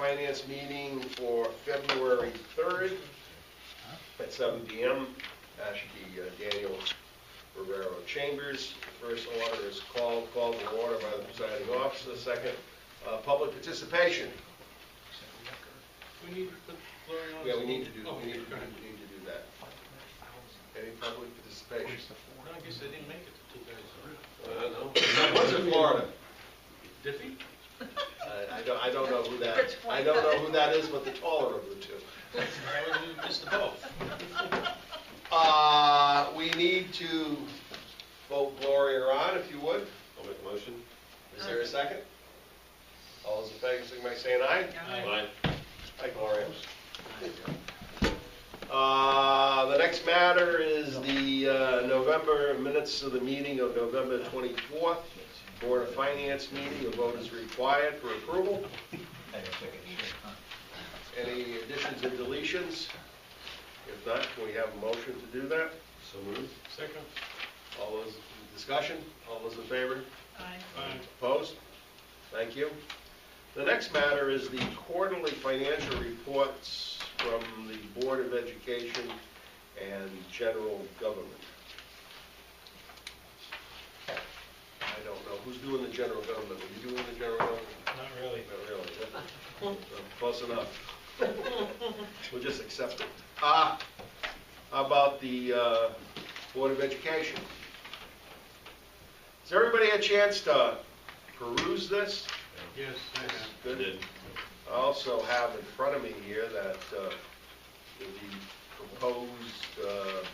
Finance meeting for February 3rd at 7 p.m. Ashby Daniel Rivero Chambers. The first order is called to order by the presiding officer. Second, public participation. We need to put Gloria on. Yeah, we need to do, Oh, we need to go ahead. do that. Any public participation? No, I guess they didn't make it to 2 days. No. What's in Florida? Diffie? I don't know who that. I don't know who that is, but the taller of the two. I missed the both. We need to vote Gloria on, if you would. I'll make a motion. Is there a second? All those in favor, signify by saying aye. Aye. Hi, Gloria. The next matter is the November minutes of the meeting of November 24th. Board of Finance meeting. A vote is required for approval. Any additions and deletions? If not, can we have a motion to do that? So moved. Second. All those, discussion? All those in favor? Aye. Opposed? Thank you. The next matter is the quarterly financial reports from the Board of Education and General Government. I don't know. Who's doing the General Government? Are you doing the General Government? Not really. Not really. Close enough. We'll just accept it. How about the Board of Education? Has everybody had a chance to peruse this? Yes, I have. Good. I also have in front of me here that the proposed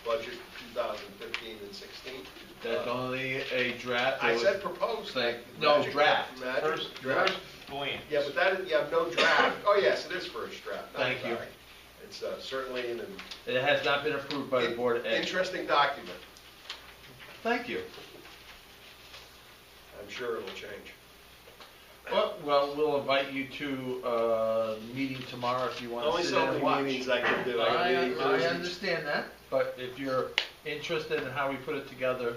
budget for 2015 and 16. That's only a draft. I said proposed. No, draft. First draft. Bland. Yeah, but that, you have no draft. Oh, yes, it is first draft. I'm Thank you. sorry. It's certainly an It has not been approved by the Board of Ed. interesting document. Thank you. I'm sure it'll change. Well, we'll invite you to meeting tomorrow if you want Only to sit so in and many watch. meetings I can do. I understand that, but if you're interested in how we put it together,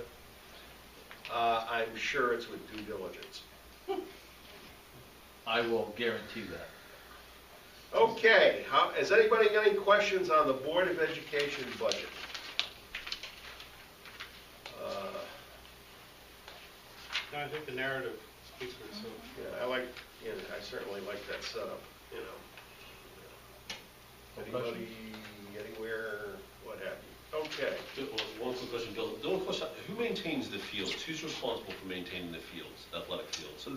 I'm sure it's with due diligence. I will guarantee that. Okay, has anybody got any questions on the Board of Education budget? No, I think the narrative speaks for itself. Yeah, I certainly like that setup, you know. Anybody, anywhere, what have you? Okay. One quick question, Bill. The only question, who maintains the fields? Who's responsible for maintaining the fields, athletic fields? So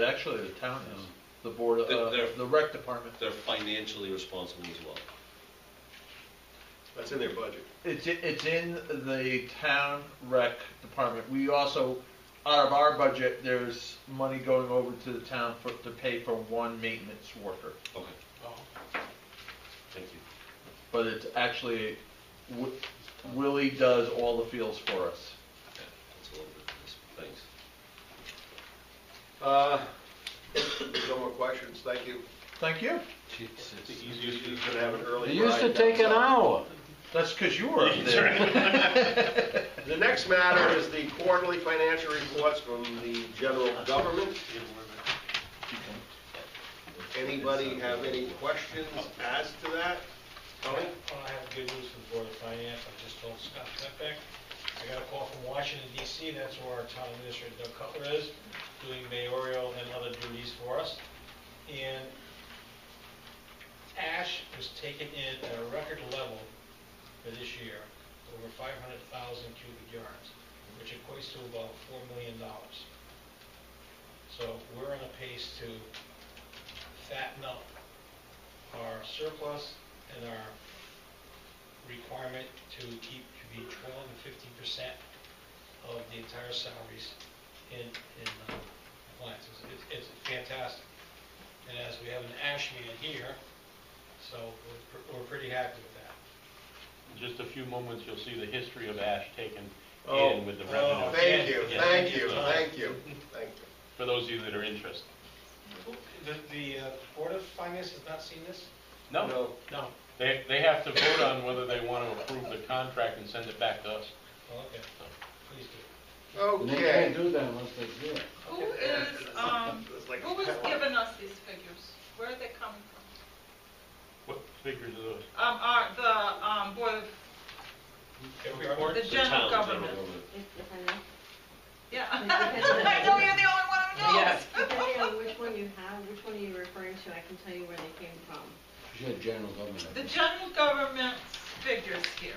actually the town is the board, the rec department. They're financially responsible as well. That's in their budget. It's in the town rec department. We also, out of our budget, there's money going over to the town to pay for one maintenance worker. Okay, Oh. thank you. But it's actually, Willie does all the fields for us. Okay, that's a little bit, thanks. No more questions, thank you. Thank you. The easiest You can have an early It used to ride take an down south. hour. That's because you were up there. The next matter is the quarterly financial reports from the general government. Anybody have any questions as to that? Tony? I have good news for the Board of Finance. I just told Scott Petbeck. I got a call from Washington DC. That's where our town administrator Doug Cutler is, doing mayoral and other duties for us. And ash was taken in at a record level for this year, over 500,000 cubic yards, which equates to about $4 million. So we're on a pace to fatten up our surplus and our requirement to be 12 to 50% of the entire salaries in compliance. It's fantastic. And as we have an ash man here, so we're pretty happy with that. In just a few moments, you'll see the history of ash taken Oh, in with the revenue. Thank you, Yeah. thank you, thank you, thank you. For those of you that are interested. The Board of Finance has not seen this? No, No. they have to vote on whether they want to approve the contract and send it back to us. Oh, okay. Please do. And they Okay. can't do that unless they do it. Who is, It's like who is giving us these figures? Where are they coming Board of, Report? the The general town, government. If I may. Yeah. Depends on- I know you're the only one who knows. Yes. Depending on which one you have, which one are you referring to, I can tell you where they came from. You said general government. The general government figures here.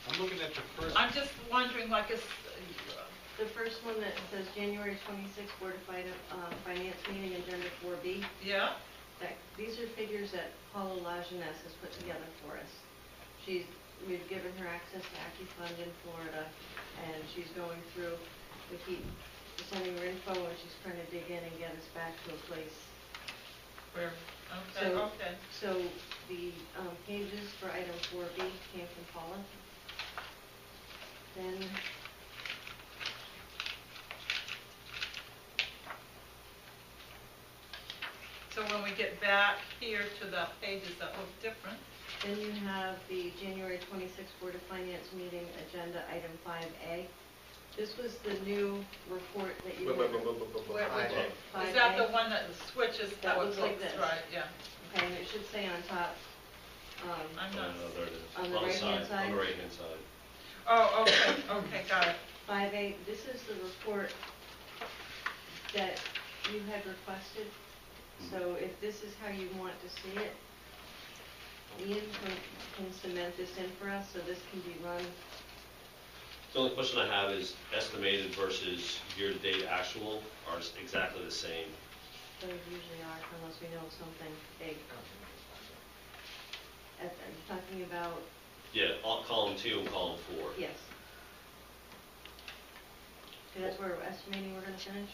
I'm looking at the first, I'm just wondering, like, is, The first one that says January 26th Board of Finance meeting, agenda 4B, yeah? these are figures that Paula Lajeunesse has put together for us. We've given her access to AccuFund in Florida, and she's going through, we keep sending her info, and she's trying to dig in and get us back to a place. Where, okay, So- okay. So the pages for item 4B came from Paula. Then So when we get back here to the pages that look different, Then you have the January 26th Board of Finance meeting, agenda item 5A. This was the new report that you had. where, Hi, which, Bob. is that the one that switches That how it looks like looks, this. right, yeah. Okay, and it should say on top, I'm not, There it is. On the right-hand side? On the right-hand side. oh, okay, got it. 5A, this is the report that you had requested. So if this is how you want to see it, Ian can cement this in for us, so this can be run. The only question I have is estimated versus year-to-date actual are exactly the same. They usually are, unless we know something big. Are you talking about, Yeah, column 2 and column 4. yes. So that's where we're estimating we're gonna finish?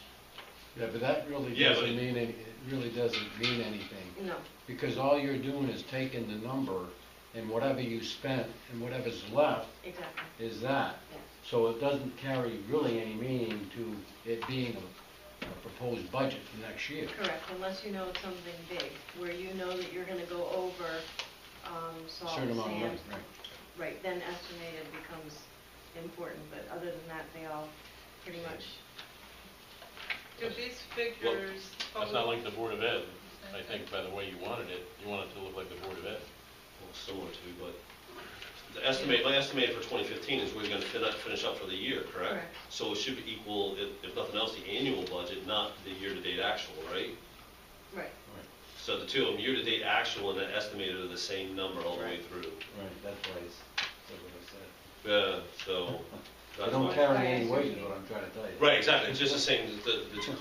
Yeah, but that really Yeah, but doesn't mean, it really doesn't mean anything. No, Because all you're doing is taking the number and whatever you spent and whatever's left exactly, is that. yes. So it doesn't carry really any meaning to it being a proposed budget for next year. Correct, unless you know it's something big, where you know that you're gonna go over, salt, Certain amount of money, sand. right. Right, then estimated becomes important, but other than that, they all pretty much, Do these figures? That's not like the Board of Ed, I think, by the way you wanted it. You want it to look like the Board of Ed. Well, similar to, but the estimate, my estimate for 2015 is we're going to finish up for the year, correct? Correct. So it should equal, if nothing else, the annual budget, not the year-to-date actual, right? right, So the two of them, year-to-date actual and the estimated are the same number all the way through. Right, that's why I said what I said. Yeah, so. They that's don't why- carry any weight is what I'm trying to tell you. Right, exactly, it's just the same, the two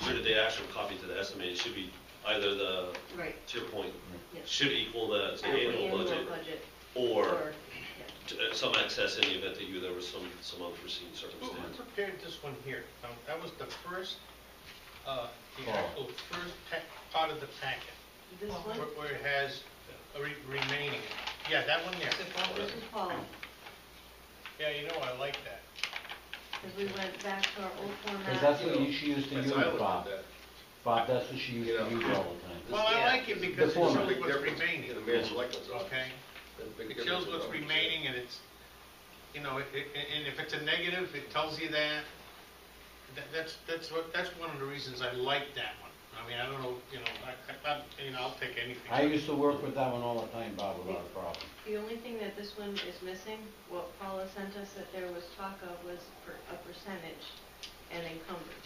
year-to-date actual copy to the estimated should be either right, to your point, yes. should equal the The annual budget, or or, yeah. some excess in the event that there was some unforeseen who circumstance. prepared this one here? That was the first, the Paul. actual first part of the packet, This one, where it has remaining. Yeah, that one there. this is Paul, Yeah, you know, I like that. because we went back to our old format. Because that's what she used to That's use, how I looked at Bob. that. Bob, that's what she used You to know. use all the time. Well, I like it because it The shows format. Big what's difference remaining, in the mayor's selectmen's office. okay? There's a big It difference shows in what's numbers. remaining, and it's, you know, and if it's a negative, it tells you that. That's one of the reasons I like that one. I mean, I don't know, you know, I'll take anything. I used to work with that one all the time, Bob, without a problem. The only thing that this one is missing, what Paula sent us that there was talk of was a percentage and encumbered,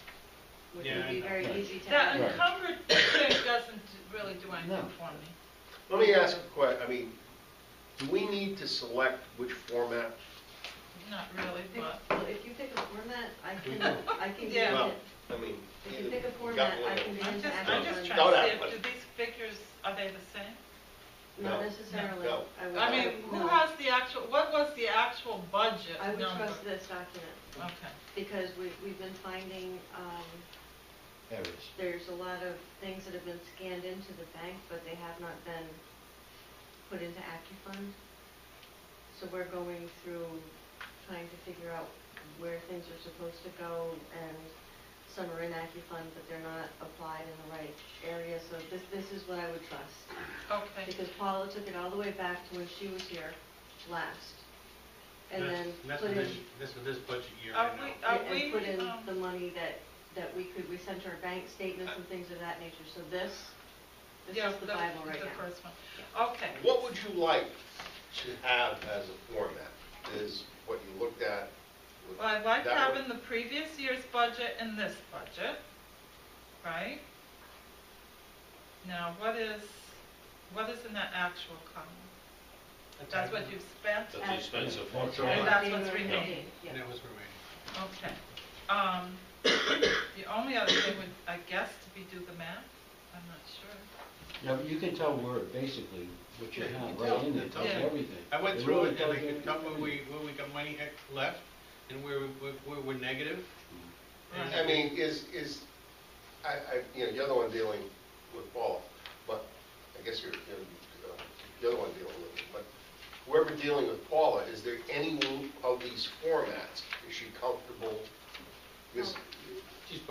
which Yeah, would I be know. very Right. easy to That add. Right. encumbered thing doesn't really do anything No. for me. Let me ask a question, I mean, do we need to select which format? Not really, but, Well, if you pick a format, I can get Yeah. Well, it. I mean. If you pick a got format, one I of can them. get I'm into just AccuFund. trying Don't to have see one. if, do these figures, are they the same? Not No. necessarily. No. would- I mean, who no. has the actual, what was the actual budget I would number? trust this document, Okay. because we've been finding, Errors. there's a lot of things that have been scanned into the bank, but they have not been put into AccuFund. So we're going through trying to figure out where things are supposed to go, and some are in AccuFund, but they're not applied in the right area, so this is what I would trust. Okay. Because Paula took it all the way back to when she was here last, and then That's put for in, this budget year, Are I know. we, and put in the money that we sent her bank statements and things of that nature. So this This Yeah, is the Bible right the now. first one. Okay. What would you like to have as a format? Is what you looked at? with Well, I like that having one? the previous year's budget and this budget, right? Now, what is in that actual column? That's what you've spent? That's what you spent so far. That's And right. that's what's January remaining. 15th, yeah. That was remaining. Okay. The only other thing would, I guess, to be do the math, I'm not sure. Yeah, but you can tell where, basically, what you Yeah, you have can right tell. in there, It tells tells you you. everything. I went It through really it, and I tells you could tell where everything. we got money left, and where we're negative. Right. I mean, you're the one dealing with Paula, but I guess you're the other one dealing with it. But whoever dealing with Paula, is there any one of these formats? Is she comfortable? Because,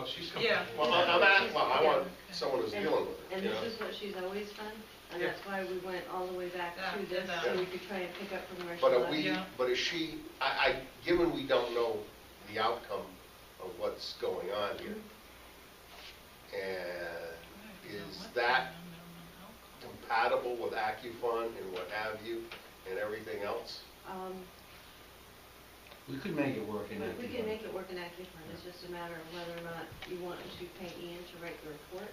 She's Yeah. comfortable. I want someone who's And- dealing with it, And you know? this is what she's always done, and Yeah. that's why we went all the way back Yeah, to this, yeah. so we could try and pick up from where she But left. Yeah. is she, given we don't know the outcome of what's going on here, and is that compatible with AccuFund and what have you, and everything else? We could make it work in that. We can make it work in AccuFund, it's just a matter of whether or not you want to pay Ian to write the report.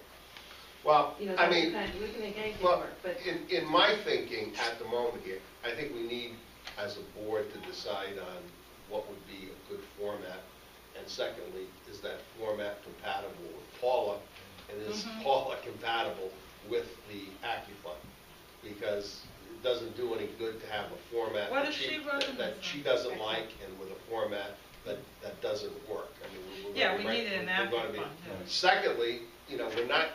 Well, You know, I that's the mean, kind, we can make anything well, work, but in my thinking at the moment here, I think we need, as a board, to decide on what would be a good format. And secondly, is that format compatible with Paula? And is Mhm. Paula compatible with the AccuFund? Because it doesn't do any good to have a format What that is she running that this she on? doesn't like, and with a format that doesn't work. I mean, we're Yeah, gonna- we needed an we're gonna be- AccuFund, yeah. Secondly, we're not,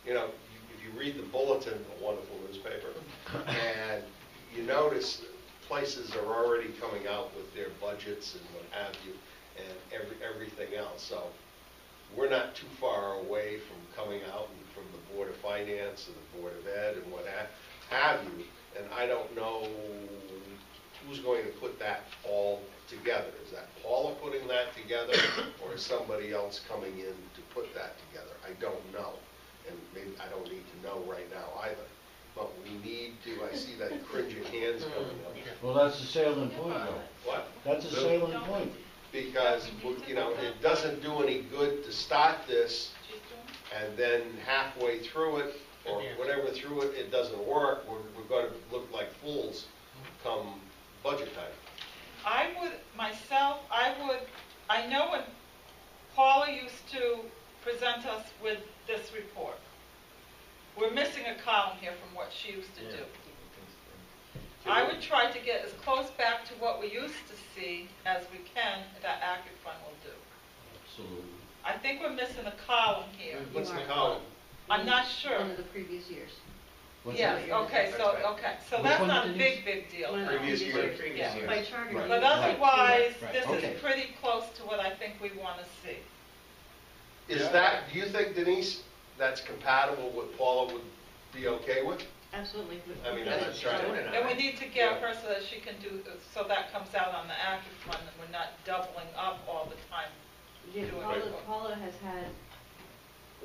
if you read the Bulletin, a wonderful newspaper, and you notice places are already coming out with their budgets and what have you, and everything else. So we're not too far away from coming out and from the Board of Finance and the Board of Ed and what have you. And I don't know who's going to put that all together. Is that Paula putting that together, or is somebody else coming in to put that together? I don't know, and maybe I don't need to know right now either. But we need to, I see that cringing hands coming up. Well, that's the salient point, though. What? That's a salient point. Because, it doesn't do any good to start this, She's doing and then halfway through it, or whatever through it, it doesn't work. We're going to look like fools come budget time. I know when Paula used to present us with this report, we're missing a column here from what she used to do. I would try to get as close back to what we used to see as we can that AccuFund will do. Absolutely. I think we're missing a column here. What's the are. column? I'm not sure. one of the previous years. What's Yes, that? okay, so, That's right. okay, so Which that's one not a did you big deal. One of the Previous year. Yeah. By charter. Right. you But need otherwise, Right. this Okay. is pretty close to what I think we want to see. Is that, do you think, Denise, that's compatible with Paula would be okay with? Absolutely. I mean, that's a try. And we need to get her so that she can do, so that comes out on the AccuFund, and we're not doubling up all the time. Yeah, doing Paula, it. Paula has had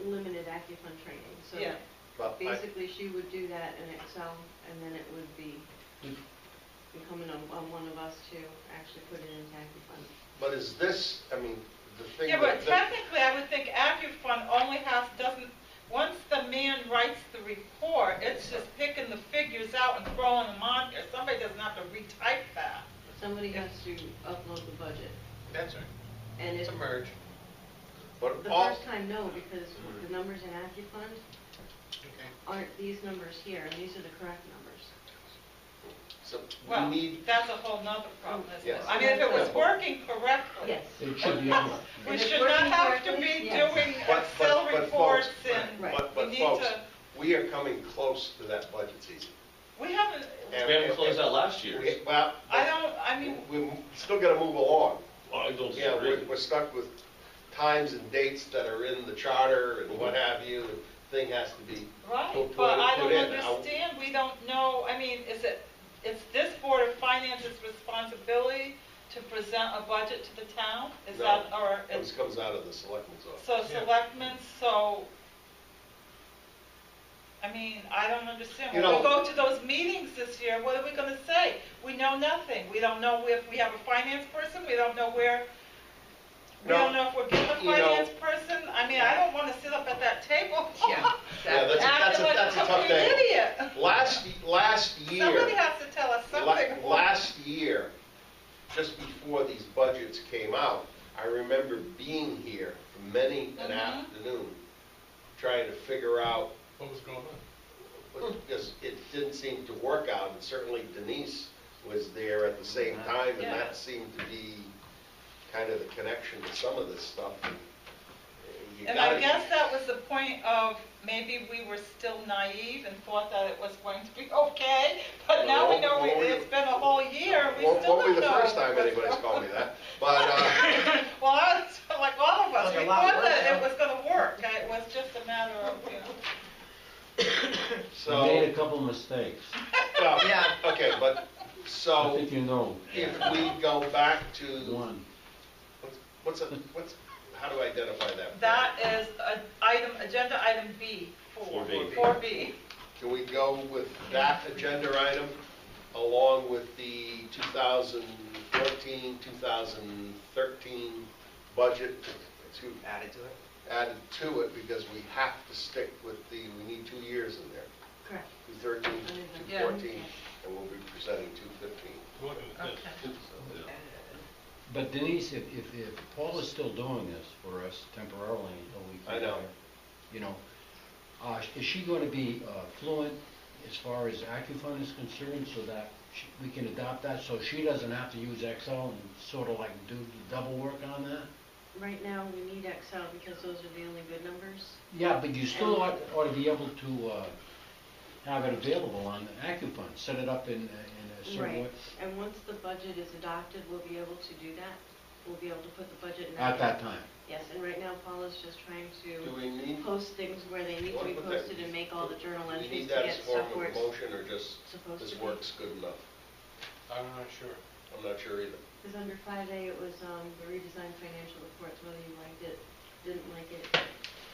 limited AccuFund training, so Yeah. But basically she would do that in Excel, and then it would be incumbent on one of us to actually put it into AccuFund. But is this, I mean, the thing Yeah, but that, technically, I would think AccuFund only doesn't, once the man writes the report, it's just picking the figures out and throwing them on here. Somebody doesn't have to retype that. Somebody has to upload the budget, That's right. and It's if, a merge. but the all, first time, no, because the numbers in AccuFund Okay. aren't these numbers here, and these are the correct numbers. so Well, we need, that's a whole nother problem, isn't it? Yes. I mean, if it was working correctly. Yes. It should be on. We If it's should not working have to correctly, be yes. doing But- Excel but reports folks, and Right. we but need folks, to, we are coming close to that budget season. we haven't, And- We haven't closed out last year. Well, I mean, we still gotta move along. I don't Yeah, disagree. we're stuck with times and dates that are in the charter and what have you. The thing has to be, right, Put but I it don't in. understand, we don't know, I mean, it's this Board of Finance's responsibility to present a budget to the town? Is No. that, or it it's, comes out of the selectmen's office. so Yeah. selectmen, so, I mean, I don't understand. You When we know- go to those meetings this year, what are we gonna say? We know nothing. We don't know if we have a finance person, we don't know where, we No, don't know if we're getting a you know- finance person. I mean, I don't wanna sit up at that table. Yeah, that's a tough complete thing. idiot. Last year. Somebody has to tell us something. Last year, just before these budgets came out, I remember being here for many an Mhm. afternoon, trying to figure out, What was going on? because it didn't seem to work out, and certainly Denise was there at the same time, and Yeah. that seemed to be kind of the connection to some of this stuff. You And I gotta- guess that was the point of, maybe we were still naive and thought that it was going to be okay, but now we know Well, it's been a whole year, and we Won't still be don't the know. first time anybody's called me that, but, Well, I was like all of us, Like a we lot thought worse, that huh? it was gonna work, and it was just a matter of, you know. We made a so, couple mistakes. well, okay, but, I so, think you know. if we go back to, One. what's, how do I identify that? That is agenda item B, 4B. 4B. Can we go with that agenda item along with the 2014, 2013 budget to Added to it? added to it, because we have to stick with we need 2 years in there, Correct. 2013, Yeah. 2014, and we'll be presenting 2015. What was this? Okay. But Denise, if Paul is still doing this for us temporarily until we I can know. hire, you know, is she going to be fluent as far as AccuFund is concerned, so that we can adopt that, so she doesn't have to use Excel and sort of like do the double work on that? Right now, we need Excel because those are the only good numbers. Yeah, but you still ought to be able to have it available on AccuFund, set it up in a certain way. Right, and once the budget is adopted, we'll be able to do that. We'll be able to put the budget in. At that time. Yes, and right now Paula's just trying Do to we need, post things where they need to be Wanna put that- posted and make all the journal do we entries need to that get as form stuff of where a it's motion, or just supposed to this be. works good enough? I'm not sure. I'm not sure either. Because under 5A, it was the redesigned financial reports, whether you liked it, didn't like it.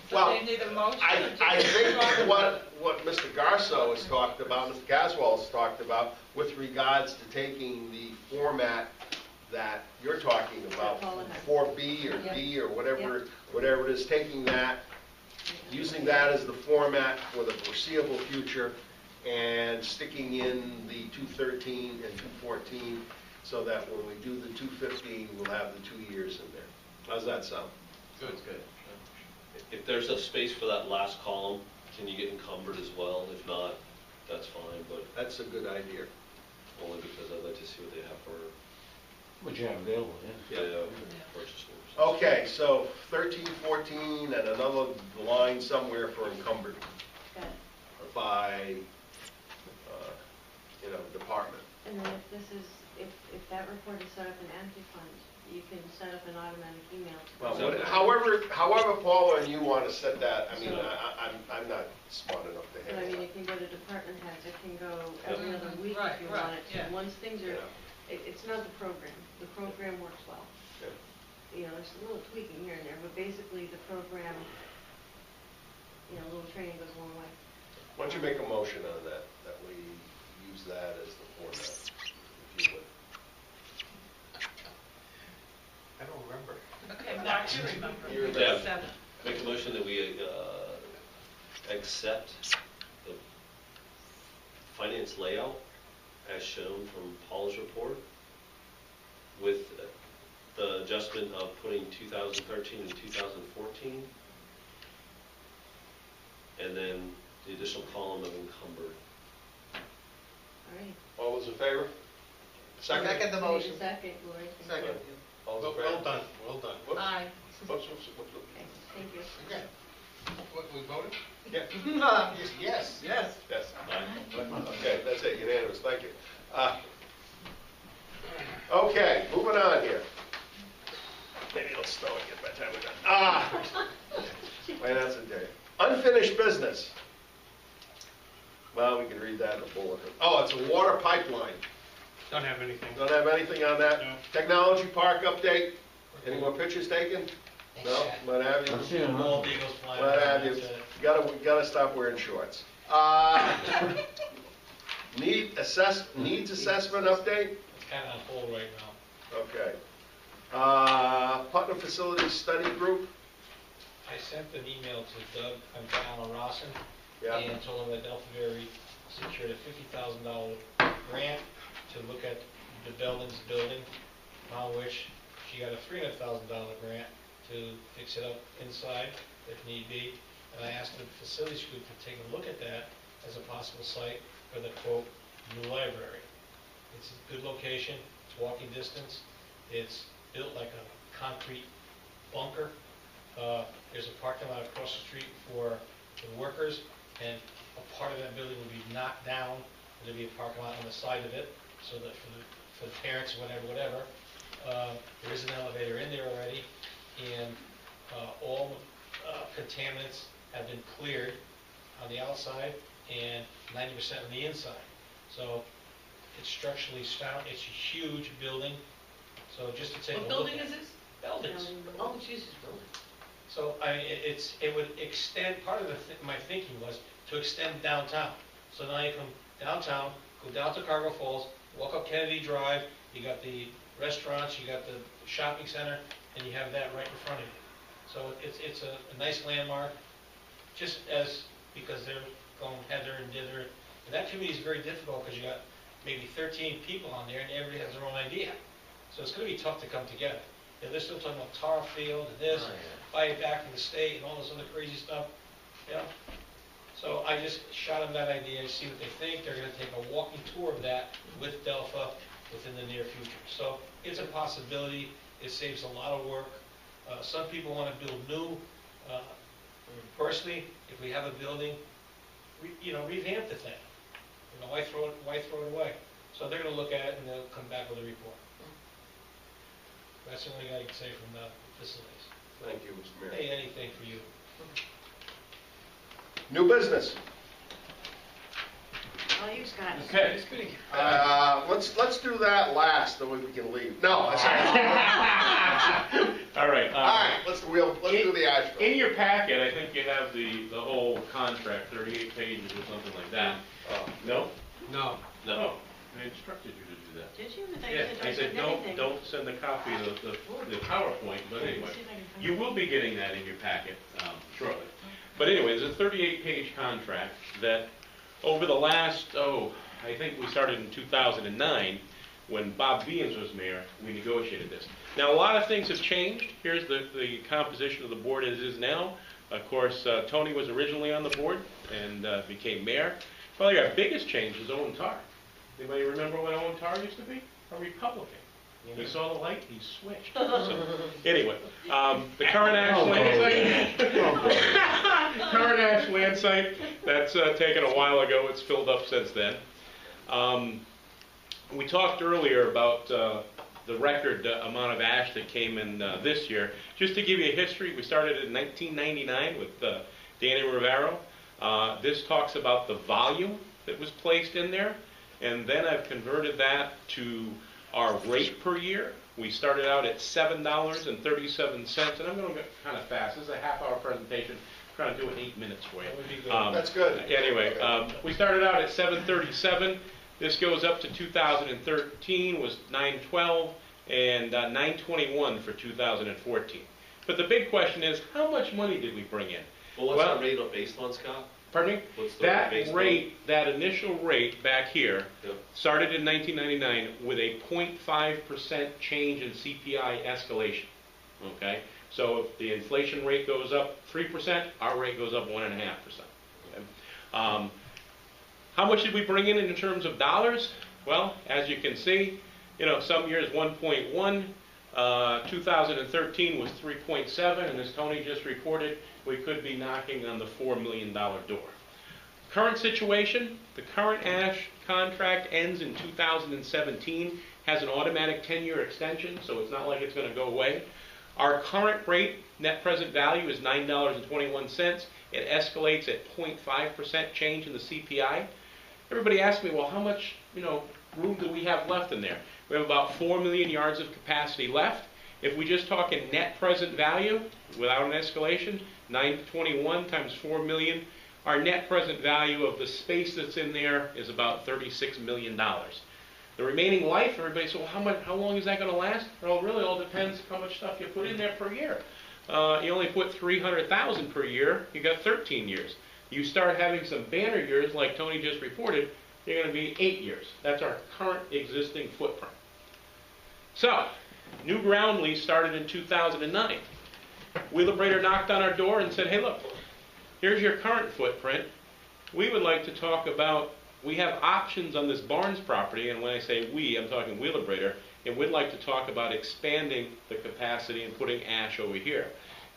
So Well, they need a motion. I think what Mr. Garso has talked about, Mr. Caswell has talked about, with regards to taking the format that you're talking about, Paula has. 4B or Yep. D or whatever it is, taking that, using that as the format for the foreseeable future, and sticking in the 213 and 214, so that when we do the 215, we'll have the 2 years in there. How's that sound? Good. Good. If there's a space for that last column, can you get encumbered as well? If not, that's fine, but That's a good idea. only because I'd like to see what they have for What you have available, yeah. the purchase orders. Okay, so 13, 14, and another line somewhere for encumbered Got it. by, department. And then if this is, if that report is set up in AccuFund, you can set up an automatic email. to Well, them. however, Paula, and you want to set that, I mean, So- I'm not smart enough to But I mean, handle it can go to department heads, it can go every other Mhm. week Right, if you right, want it to. yeah. Once things that. are, it's not the program. The program works well. Yeah. You know, there's a little tweaking here and there, but basically the program, a little training goes a long way. Why don't you make a motion on that we use that as the format, if you would. I don't remember. Okay, Mark, you remember. You remember. Yeah. 7. Make a motion that we accept the finance layout as shown from Paul's report, with the adjustment of putting 2013 and 2014, and then the additional column of encumbered. All right. All those in favor? Second? Second the motion. Second, Gloria. Second. All those in Well favor? done, well done. Whoops. Aye. Whoops, whoops, whoops, whoops. Okay, thank you. Okay. What, we voted? Yeah. Yes. Yes. Yes. Aye. Okay, that's it, unanimous, thank you. Okay, moving on here. Maybe it'll snow again by the time we're done. Finance and day. Unfinished business. Well, we can read that in the bulletin. Oh, it's a water pipeline. Don't have anything. Don't have anything on that? No. Technology park update? Any more pictures taken? No? What have you? I'm seeing Bald another. eagles flying What around, have you? that's it. We gotta stop wearing shorts. Needs assessment update? It's kind of on hold right now. Okay. Putnam Facilities Study Group? I sent an email to Doug and Alan Rossin, Yeah. and told him that Delta Berry secured a $50,000 grant to look at the building, on which she got a $300,000 grant to fix it up inside if need be. And I asked the facilities group to take a look at that as a possible site for the quote, new library. It's a good location, it's walking distance, it's built like a concrete bunker. There's a parking lot across the street for the workers, and a part of that building will be knocked down. There'll be a parking lot on the side of it, so that for the parents, whatever. There is an elevator in there already, and all contaminants have been cleared on the outside and 90% on the inside. So it's structurally sound. It's a huge building. So just to take a look. What building is this? Buildings. Oh, Jesus, building. So I mean, it would extend. Part of my thinking was to extend downtown. So now you come downtown, go down to Cargo Falls, walk up Kennedy Drive. You got the restaurants, you got the shopping center, and you have that right in front of you. So it's a nice landmark. Just as because they're going hither and dither, and that community is very difficult because you got maybe 13 people on there, and everybody has their own idea. So it's going to be tough to come together. They're still talking about tar field and this, buy it back from the state and all this other crazy stuff, you know. So I just shot them that idea to see what they think. They're going to take a walking tour of that with Delpha within the near future. So it's a possibility. It saves a lot of work. Some people want to build new. Personally, if we have a building, revamp the thing. Why throw it away? So they're going to look at it and they'll come back with a report. That's the only thing I can say from the facilities. Thank you, Mr. Mayor. Hey, anything for you. New business. All you, Scott. Okay. Let's do that last, then we can leave. No, I said. All right. All right, let's do the Asheville. In your packet, I think you have the whole contract, 38 pages or something like that. No? No. No. I instructed you to do that. Did you? I thought Yeah, I you said, send everything. don't send a copy of the PowerPoint, but anyway. See if I can find You it. will be getting that in your packet shortly. But anyway, there's a 38-page contract that over the last, I think we started in 2009, when Bob Beams was mayor, we negotiated this. Now, a lot of things have changed. Here's the composition of the board as it is now. Of course, Tony was originally on the board and became mayor. Probably our biggest change is Owen Tarr. Anybody remember what Owen Tarr used to be? A Republican. He saw the light, he switched. So, anyway, the current Ash land site, current Ash land site, that's taken a while ago. It's filled up since then. We talked earlier about the record amount of ash that came in this year. Just to give you a history, we started in 1999 with Danny Rivero. This talks about the volume that was placed in there, and then I've converted that to our rate per year. We started out at $7.37, and I'm going to go kind of fast. This is a half-hour presentation. I'm trying to do it in 8 minutes for you. That would be good. That's good. Anyway, we started out at $7.37. This goes up to 2013 was $9.12 and $9.21 for 2014. But the big question is, how much money did we bring in? Well, what's our rate based on, Scott? Pardon me? What's the That based on? rate, that initial rate back here, Yep. started in 1999 with a 0.5% change in CPI escalation. Okay? So if the inflation rate goes up 3%, our rate goes up 1.5%. Okay? How much did we bring in terms of dollars? Well, as you can see, some years 1.1, 2013 was 3.7, and as Tony just reported, we could be knocking on the $4 million door. Current situation, the current ASH contract ends in 2017, has an automatic 10-year extension, so it's not like it's going to go away. Our current rate, net present value, is $9.21. It escalates at 0.5% change in the CPI. Everybody asks me, well, how much room do we have left in there? We have about 4 million yards of capacity left. If we just talk in net present value, without an escalation, 921 times 4 million. Our net present value of the space that's in there is about $36 million. The remaining life, everybody said, well, how long is that going to last? Well, it really all depends how much stuff you put in there per year. You only put 300,000 per year, you got 13 years. You start having some banner years, like Tony just reported, you're going to be 8 years. That's our current existing footprint. So, new ground lease started in 2009. Wheelabrator knocked on our door and said, hey, look, here's your current footprint. We would like to talk about, we have options on this Barnes property, and when I say we, I'm talking Wheelabrator, and we'd like to talk about expanding the capacity and putting ash over here.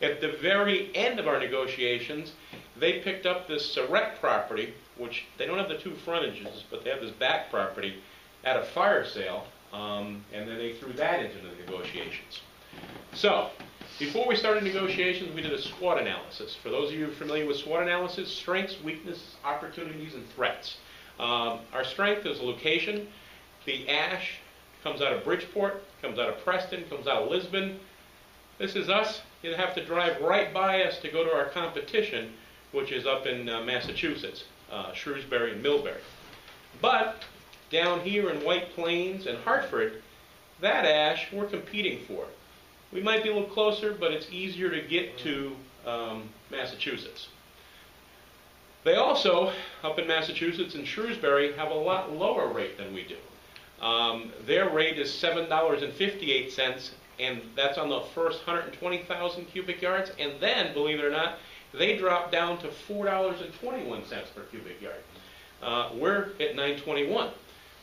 At the very end of our negotiations, they picked up this Surratt property, which they don't have the 2 frontages, but they have this back property at a fire sale, and then they threw that into the negotiations. So, before we started negotiations, we did a SWOT analysis. For those of you familiar with SWOT analysis, strengths, weaknesses, opportunities, and threats. Our strength is location. The ash comes out of Bridgeport, comes out of Preston, comes out of Lisbon. This is us. You have to drive right by us to go to our competition, which is up in Massachusetts, Shrewsbury and Millbury. But down here in White Plains and Hartford, that ash we're competing for. We might be a little closer, but it's easier to get to Massachusetts. They also, up in Massachusetts and Shrewsbury, have a lot lower rate than we do. Their rate is $7.58, and that's on the first 120,000 cubic yards. And then, believe it or not, they drop down to $4.21 per cubic yard. We're at $9.21.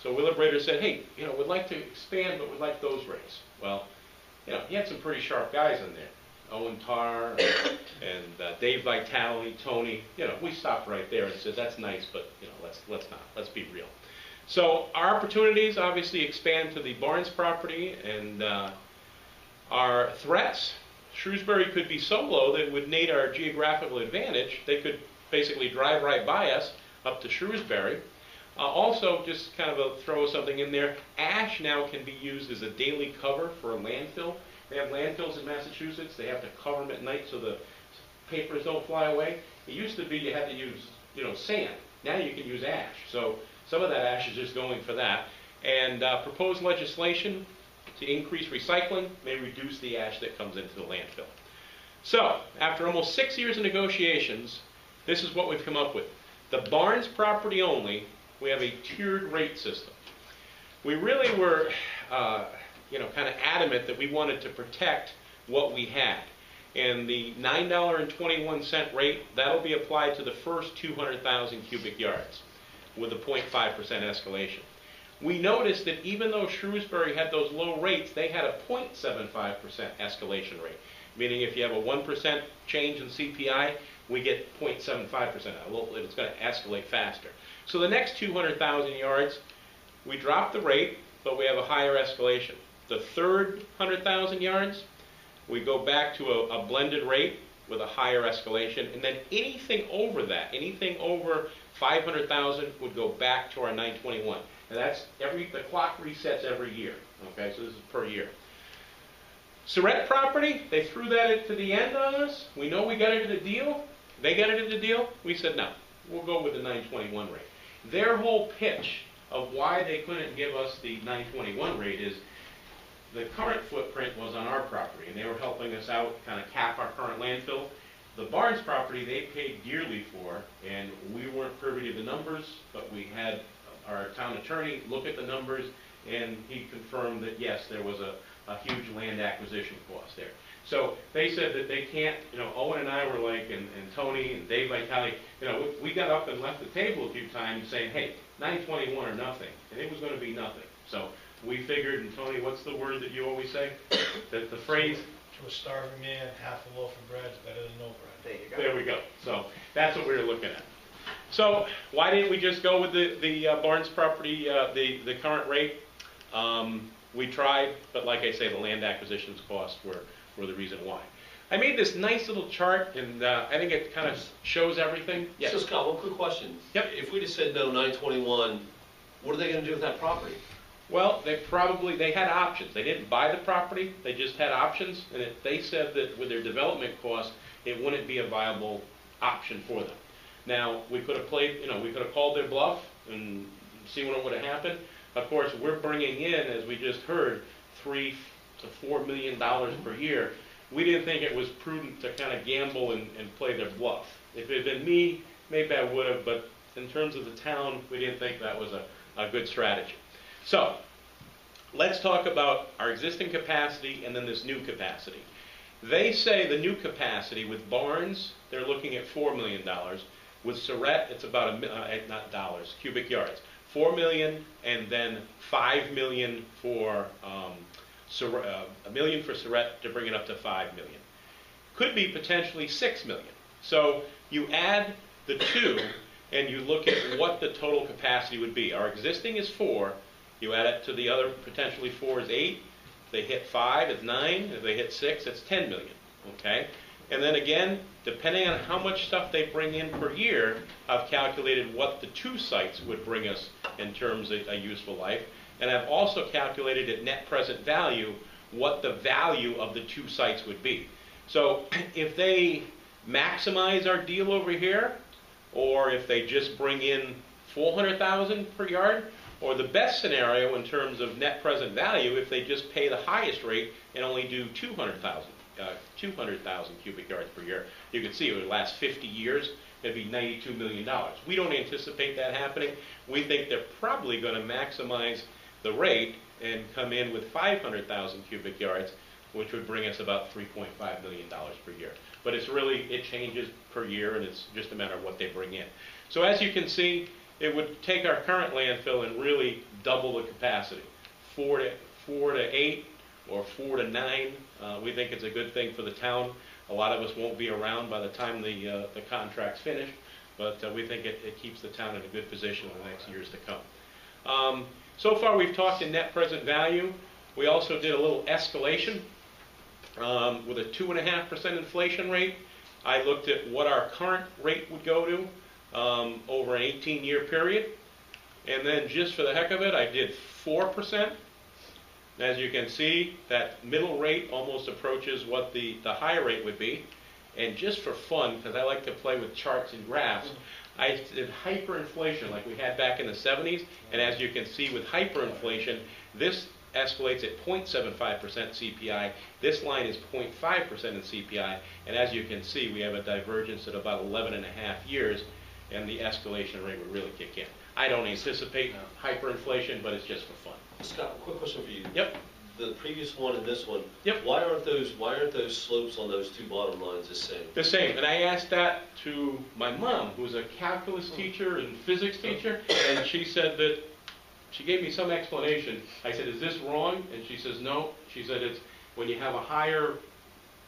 So Wheelabrator said, hey, we'd like to expand, but we'd like those rates. Well, he had some pretty sharp guys in there. Owen Tarr and Dave Vitale, Tony. We stopped right there and said, that's nice, but let's be real. So our opportunities obviously expand to the Barnes property, and our threats, Shrewsbury could be so low that it would negate our geographical advantage. They could basically drive right by us up to Shrewsbury. Also, just kind of throw something in there, ash now can be used as a daily cover for a landfill. They have landfills in Massachusetts. They have to cover them at night so the papers don't fly away. It used to be you had to use, sand. Now you can use ash. So some of that ash is just going for that. And proposed legislation to increase recycling may reduce the ash that comes into the landfill. So, after almost 6 years of negotiations, this is what we've come up with. The Barnes property only, we have a tiered rate system. We really were kind of adamant that we wanted to protect what we had. And the $9.21 rate, that'll be applied to the first 200,000 cubic yards with a 0.5% escalation. We noticed that even though Shrewsbury had those low rates, they had a 0.75% escalation rate. Meaning if you have a 1% change in CPI, we get 0.75%. It's going to escalate faster. So the next 200,000 yards, we drop the rate, but we have a higher escalation. The third 100,000 yards, we go back to a blended rate with a higher escalation, and then anything over that, anything over 500,000 would go back to our 921. And that's the clock resets every year. Okay, so this is per year. Surratt property, they threw that into the end on us. We know we got it in the deal. They got it in the deal. We said no, we'll go with the 921 rate. Their whole pitch of why they couldn't give us the 921 rate is the current footprint was on our property, and they were helping us out, kind of cap our current landfill. The Barnes property they paid dearly for, and we weren't privy to the numbers, but we had our town attorney look at the numbers, and he confirmed that yes, there was a huge land acquisition cost there. So they said that they can't, Owen and I were like, and Tony and Dave Vitale, we got up and left the table a few times saying, hey, 921 or nothing, and it was going to be nothing. So we figured, and Tony, what's the word that you always say? That the phrase? To a starving man, half a loaf of bread is better than no bread. There you go. There we go. So that's what we were looking at. So why didn't we just go with the Barnes property, the current rate? We tried, but like I say, the land acquisitions costs were the reason why. I made this nice little chart, and I think it kind of shows everything. So Scott, one quick question. Yep. If we just said no, 921, what are they going to do with that property? Well, they had options. They didn't buy the property, they just had options, and they said that with their development costs, it wouldn't be a viable option for them. Now, we could have played, we could have called their bluff and see what would have happened. Of course, we're bringing in, as we just heard, $3 to $4 million per year. We didn't think it was prudent to kind of gamble and play their bluff. If it had been me, maybe I would have, but in terms of the town, we didn't think that was a good strategy. So, let's talk about our existing capacity and then this new capacity. They say the new capacity with Barnes, they're looking at $4 million. With Surratt, it's about not dollars, cubic yards. 4 million, and then 5 million for $1 million for Surratt to bring it up to 5 million. Could be potentially 6 million. So you add the two, and you look at what the total capacity would be. Our existing is 4. You add it to the other potentially 4 is 8. If they hit 5, it's 9. If they hit 6, it's 10 million. Okay. And then again, depending on how much stuff they bring in per year, I've calculated what the 2 sites would bring us in terms of a useful life. And I've also calculated at net present value what the value of the 2 sites would be. So if they maximize our deal over here, or if they just bring in 400,000 per yard, or the best scenario in terms of net present value, if they just pay the highest rate and only do 200,000 cubic yards per year. You can see over the last 50 years, it'd be $92 million. We don't anticipate that happening. We think they're probably going to maximize the rate and come in with 500,000 cubic yards, which would bring us about $3.5 million per year. But it changes per year, and it's just a matter of what they bring in. So as you can see, it would take our current landfill and really double the capacity, 4 to 8 or 4 to 9. We think it's a good thing for the town. A lot of us won't be around by the time the contract's finished, but we think it keeps the town in a good position in the next years to come. So far we've talked in net present value. We also did a little escalation with a 2.5% inflation rate. I looked at what our current rate would go to over an 18-year period. And then just for the heck of it, I did 4%. As you can see, that middle rate almost approaches what the higher rate would be. And just for fun, because I like to play with charts and graphs, I did hyperinflation like we had back in the 70s. And as you can see with hyperinflation, this escalates at 0.75% CPI. This line is 0.5% in CPI. And as you can see, we have a divergence at about 11.5 years, and the escalation rate would really kick in. I don't anticipate hyperinflation, but it's just for fun. Scott, quick question for you. Yep. The previous one and this one. Yep. Why aren't those slopes on those 2 bottom lines the same? The same. And I asked that to my mom, who's a calculus teacher and physics teacher, and she said that she gave me some explanation. I said, "Is this wrong?" And she says, "No." She said, "It's when you have a higher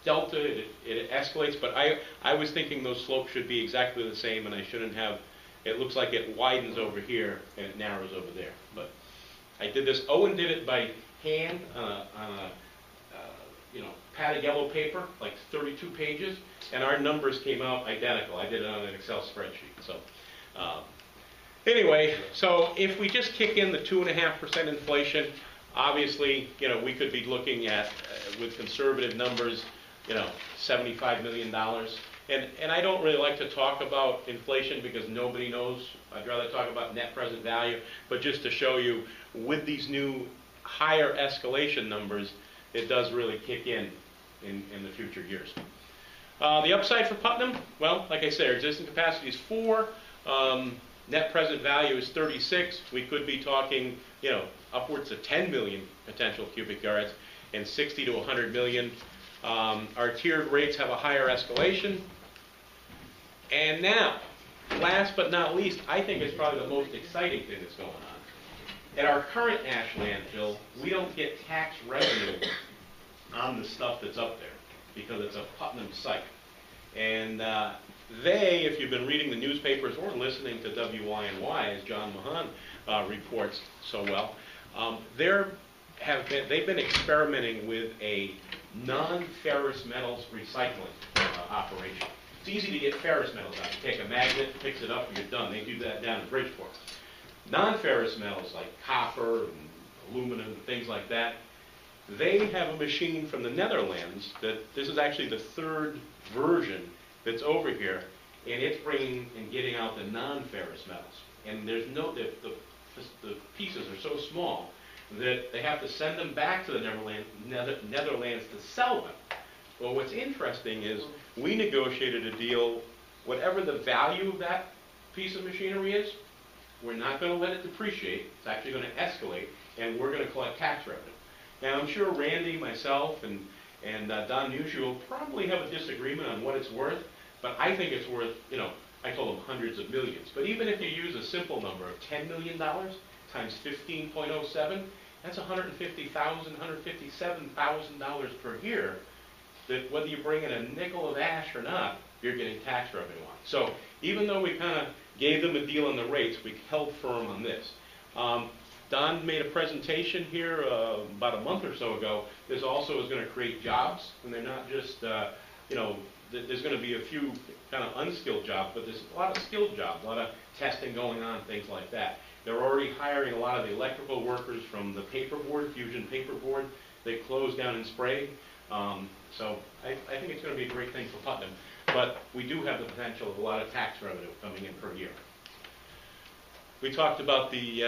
delta, it escalates." But I was thinking those slopes should be exactly the same, and I shouldn't have. It looks like it widens over here and it narrows over there. But I did this. Owen did it by hand on a pad of yellow paper, like 32 pages, and our numbers came out identical. I did it on an Excel spreadsheet. So anyway, so if we just kick in the 2.5% inflation, obviously, we could be looking at, with conservative numbers, $75 million. And I don't really like to talk about inflation because nobody knows. I'd rather talk about net present value. But just to show you, with these new higher escalation numbers, it does really kick in the future years. The upside for Putnam, well, like I said, our existing capacity is 4. Net present value is 36. We could be talking, upwards of 10 million potential cubic yards and 60 to 100 million. Our tiered rates have a higher escalation. And now, last but not least, I think it's probably the most exciting thing that's going on. At our current ash landfill, we don't get tax revenue on the stuff that's up there because it's a Putnam site. And if you've been reading the newspapers or listening to WYNY, as John Mahan reports so well, they've been experimenting with a non-ferrous metals recycling operation. It's easy to get ferrous metals out. You take a magnet, fix it up, and you're done. They do that down in Bridgeport. Non-ferrous metals like copper and aluminum and things like that, They have a machine from the Netherlands that, this is actually the third version that's over here, and it's bringing and getting out the non-ferrous metals. And there's no, the pieces are so small that they have to send them back to the Netherlands to sell them. Well, what's interesting is we negotiated a deal, whatever the value of that piece of machinery is, we're not going to let it depreciate. It's actually going to escalate, and we're going to collect tax revenue. Now, I'm sure Randy, myself, and Don Nushu will probably have a disagreement on what it's worth, but I think it's worth, you know, I told them hundreds of millions. But even if you use a simple number of $10 million times 15.07, that's $150,000, $157,000 per year, that whether you bring in a nickel of ash or not, you're getting tax revenue on. So even though we kind of gave them a deal on the rates, we held firm on this. Don made a presentation here about a month or so ago. This also is going to create jobs, and they're not just, you know, there's going to be a few kind of unskilled jobs, but there's a lot of skilled jobs, a lot of testing going on, things like that. They're already hiring a lot of the electrical workers from the paperboard, Fusion Paperboard. They closed down in Sprague. So I think it's going to be a great thing for Putnam. But we do have the potential of a lot of tax revenue coming in per year. We talked about the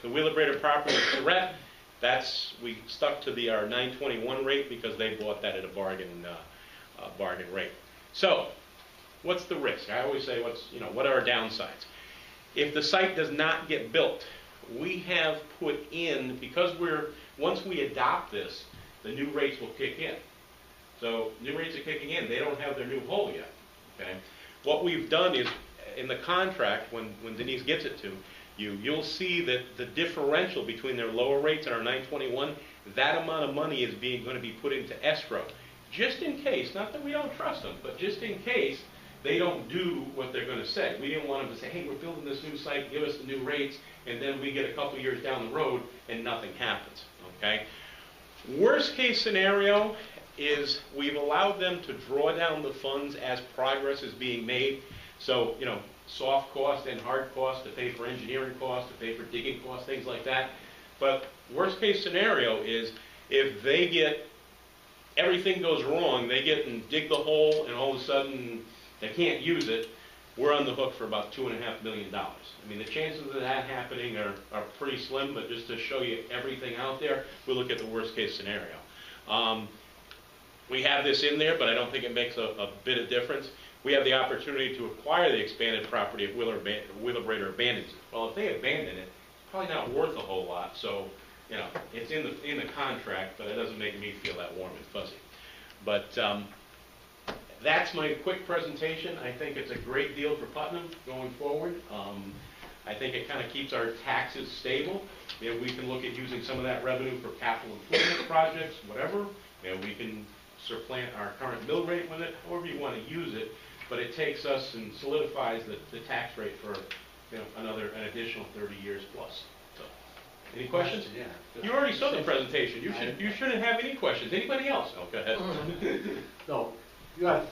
Wheelabrator property in Surratt. We stuck to our 921 rate because they bought that at a bargain rate. So, what's the risk? I always say, what are our downsides? If the site does not get built, we have put in, because once we adopt this, the new rates will kick in. So new rates are kicking in. They don't have their new hole yet. Okay. What we've done is, in the contract, when Denise gets it to you, you'll see that the differential between their lower rates and our 921, that amount of money is going to be put into escrow. Just in case, not that we don't trust them, but just in case they don't do what they're going to say. We didn't want them to say, hey, we're building this new site, give us the new rates, and then we get a couple years down the road and nothing happens. Okay. Worst case scenario is we've allowed them to draw down the funds as progress is being made. So, soft cost and hard cost to pay for engineering costs, to pay for digging costs, things like that. But worst case scenario is if everything goes wrong, they get and dig the hole and all of a sudden they can't use it, we're on the hook for about $2.5 million. I mean, the chances of that happening are pretty slim, but just to show you everything out there, we'll look at the worst case scenario. We have this in there, but I don't think it makes a bit of difference. We have the opportunity to acquire the expanded property if Wheelabrator abandons it. Well, if they abandon it, it's probably not worth a whole lot, so, it's in the contract, but it doesn't make me feel that warm and fuzzy. But that's my quick presentation. I think it's a great deal for Putnam going forward. I think it kind of keeps our taxes stable. We can look at using some of that revenue for capital improvement projects, whatever. We can supplant our current mill rate with it, however you want to use it, but it takes us and solidifies the tax rate for an additional 30 years plus. So, any questions? Yeah. You already saw the presentation. You shouldn't have any questions. Anybody else? Oh, go ahead. No, you have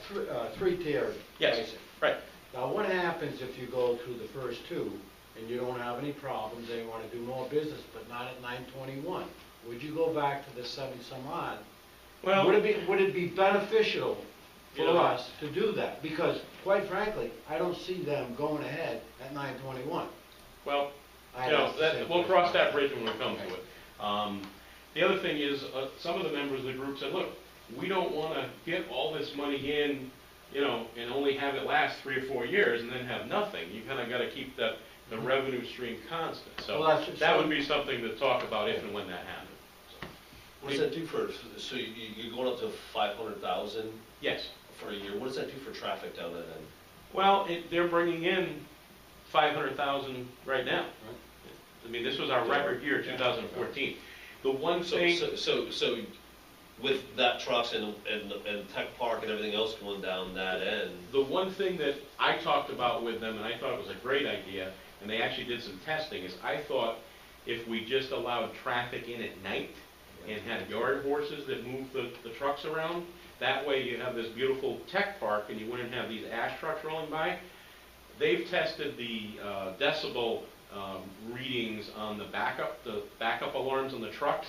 three-tiered Yes, pricing. right. Now, what happens if you go through the first two and you don't have any problems and you want to do more business, but not at 921? Would you go back to the 70-some odd? Well, would it be beneficial for us to do that? Because, quite frankly, I don't see them going ahead at 921. Well, we'll cross that bridge when we come to it. The other thing is, some of the members of the group said, look, we don't want to get all this money in, and only have it last 3 or 4 years and then have nothing. You kind of got to keep the revenue stream constant. So that would be something to talk about if and when that happens. What does that do so you're going up to 500,000? Yes. For a year. What does that do for traffic down that end? Well, they're bringing in 500,000 right now. I mean, this was our record year, 2014. The one thing... So with that trucks and Tech Park and everything else going down that end... The one thing that I talked about with them, and I thought it was a great idea, and they actually did some testing, is I thought if we just allowed traffic in at night and had yard horses that move the trucks around, that way you have this beautiful Tech Park and you wouldn't have these ash trucks rolling by. They've tested the decibel readings on the backup alarms on the trucks,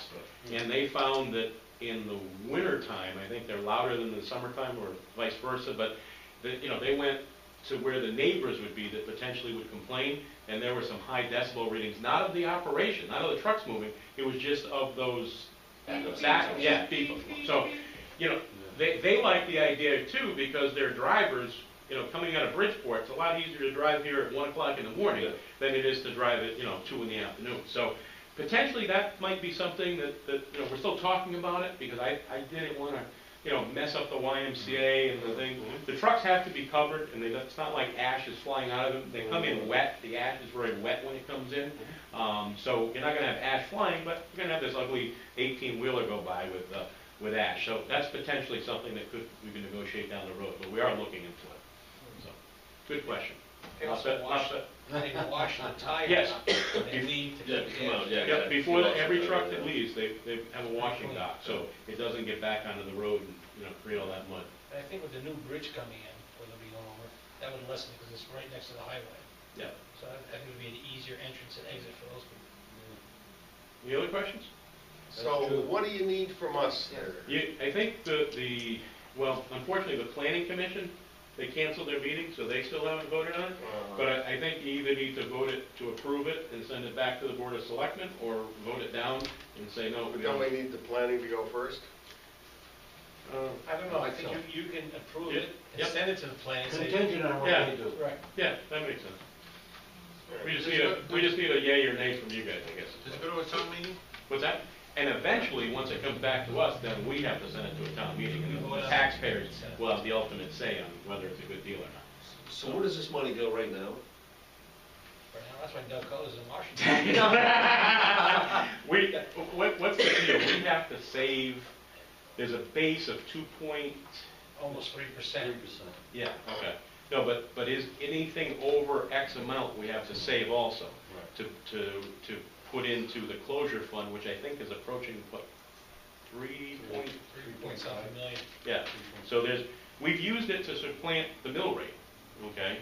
and they found that in the winter time, I think they're louder than the summertime or vice versa, but they went to where the neighbors would be that potentially would complain, and there were some high decibel readings, not of the operation, not of the trucks moving, it was just of those, people. So, they like the idea too, because their drivers, coming out of Bridgeport, it's a lot easier to drive here at 1 o'clock in the morning than it is to drive at, 2 in the afternoon. So potentially that might be something that we're still talking about it, because I didn't want to, mess up the YMCA and the thing. The trucks have to be covered, and it's not like ash is flying out of them. They come in wet. The ash is very wet when it comes in. So you're not going to have ash flying, but you're going to have this ugly 18-wheeler go by with ash. So that's potentially something that we can negotiate down the road, but we are looking into it. So, good question. They also wash the tires. Yes. when they leave to Yeah, get come out, gas. yeah. Before every truck that leaves, they have a washing dock, so it doesn't get back onto the road and, create all that mud. And I think with the new bridge coming in, where they'll be going over, that would lessen it, because it's right next to the highway. Yeah. So I think it would be an easier entrance and exit for those people. Any other questions? So what do you need from us there? I think well, unfortunately, the planning commission, they canceled their meeting, so they still haven't voted on it. But I think you either need to vote it to approve it and send it back to the Board of Selectmen, or vote it down and say, no, we Don't don't. we need the planning to go first? I don't know, I think you can approve it and Yep. send it to the plan and say. Contingent on what Yeah. they do. Right. Yeah, that makes sense. We just need a yay or nay from you guys, I guess. Does it go to a town meeting? What's that? And eventually, once it comes back to us, then we have to send it to a town meeting, and the taxpayers will have the ultimate say on whether it's a good deal or not. So where does this money go right now? Right now, that's why Doug Cullis is in Washington. What's the deal? We have to save, there's a base of 2 point, Almost 3%. yeah, okay. No, but is anything over X amount we have to save also? To put into the closure fund, which I think is approaching, what, 3 point? 3.something million. Yeah, so we've used it to supplant the mill rate, okay?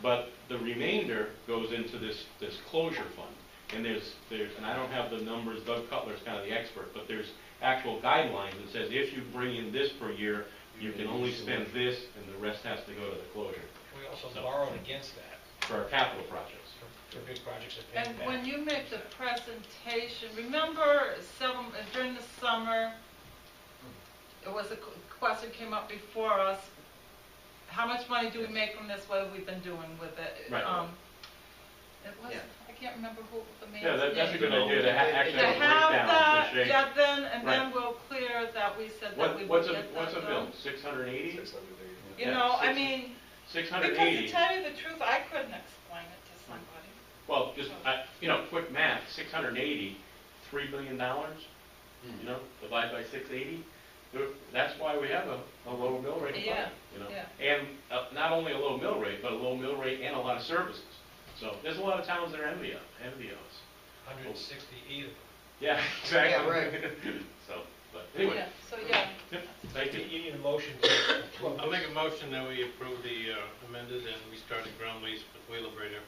But the remainder goes into this closure fund. And and I don't have the numbers, Doug Cutler's kind of the expert, but there's actual guidelines that says if you bring in this per year, you can only spend this, and the rest has to go to the closure We also So- borrowed against that for our capital projects. for big projects that pay And back. when you make the presentation, remember during the summer, it was a question came up before us, how much money do we make from this, what have we been doing with it? Right. It was, I can't remember who the man's Yeah, that's a name. good idea to actually To have a have breakdown that, to shake. yeah, then, and then Right. we'll clear that we said that we would What's get a that bill? done. 680? 680. You Yeah, know, I 600. mean, because to 680. tell you the truth, I couldn't explain it to somebody. Well, just, quick math, 680, $3 billion, divide by 680. That's why we have a low mill rate. Yeah, yeah. And not only a low mill rate, but a low mill rate and a lot of services. So there's a lot of towns that are envy of us. 168 of them. Yeah, exactly. Yeah, right. So, but anyway, Yeah, so yeah, yep, thank you. You need a motion to approve. I'll make a motion that we approve the amended and restarted ground lease with Wheelabrator.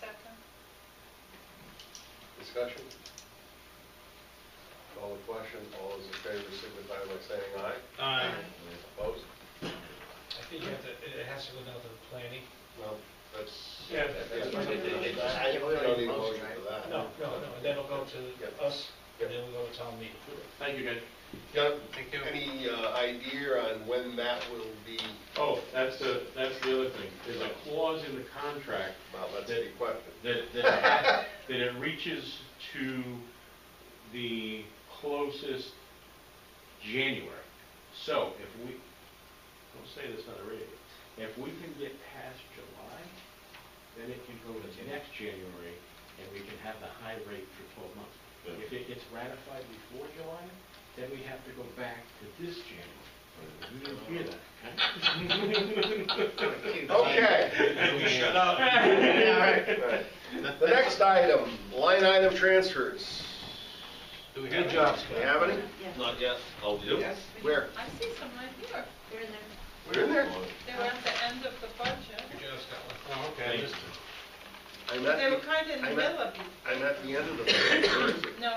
second. Discussion? Call the question, all those in favor signify by saying aye. Aye. Opposed? I think you have to, it has to go down to the planning. No, that's. Yeah. that's- I don't need a motion for that. No, and then it'll go to us, and then we'll go to town meeting. Thank you, guys. Got Thank you. any idea on when that will be, Oh, that's the other thing. There's a clause in the contract well, that's the question. that it reaches to the closest January. So if we, don't say this on the radio, if we can get past July, then it can go to next January, and we can have the high rate for 12 months. If it gets ratified before July, then we have to go back to this January. You didn't hear that, Okay. Shut up. Right. The next item, line item transfers. Do we Good have job, Do you have any? Yes, Not yet. I'll do. Yes. Where? I see some right here. they're in there. We're in there? They're at the end of the budget. You just got one. Oh, okay. I missed it. I I'm But at they were the, kinda in the I'm at- middle of you. I'm at the end of the page, where is it? No,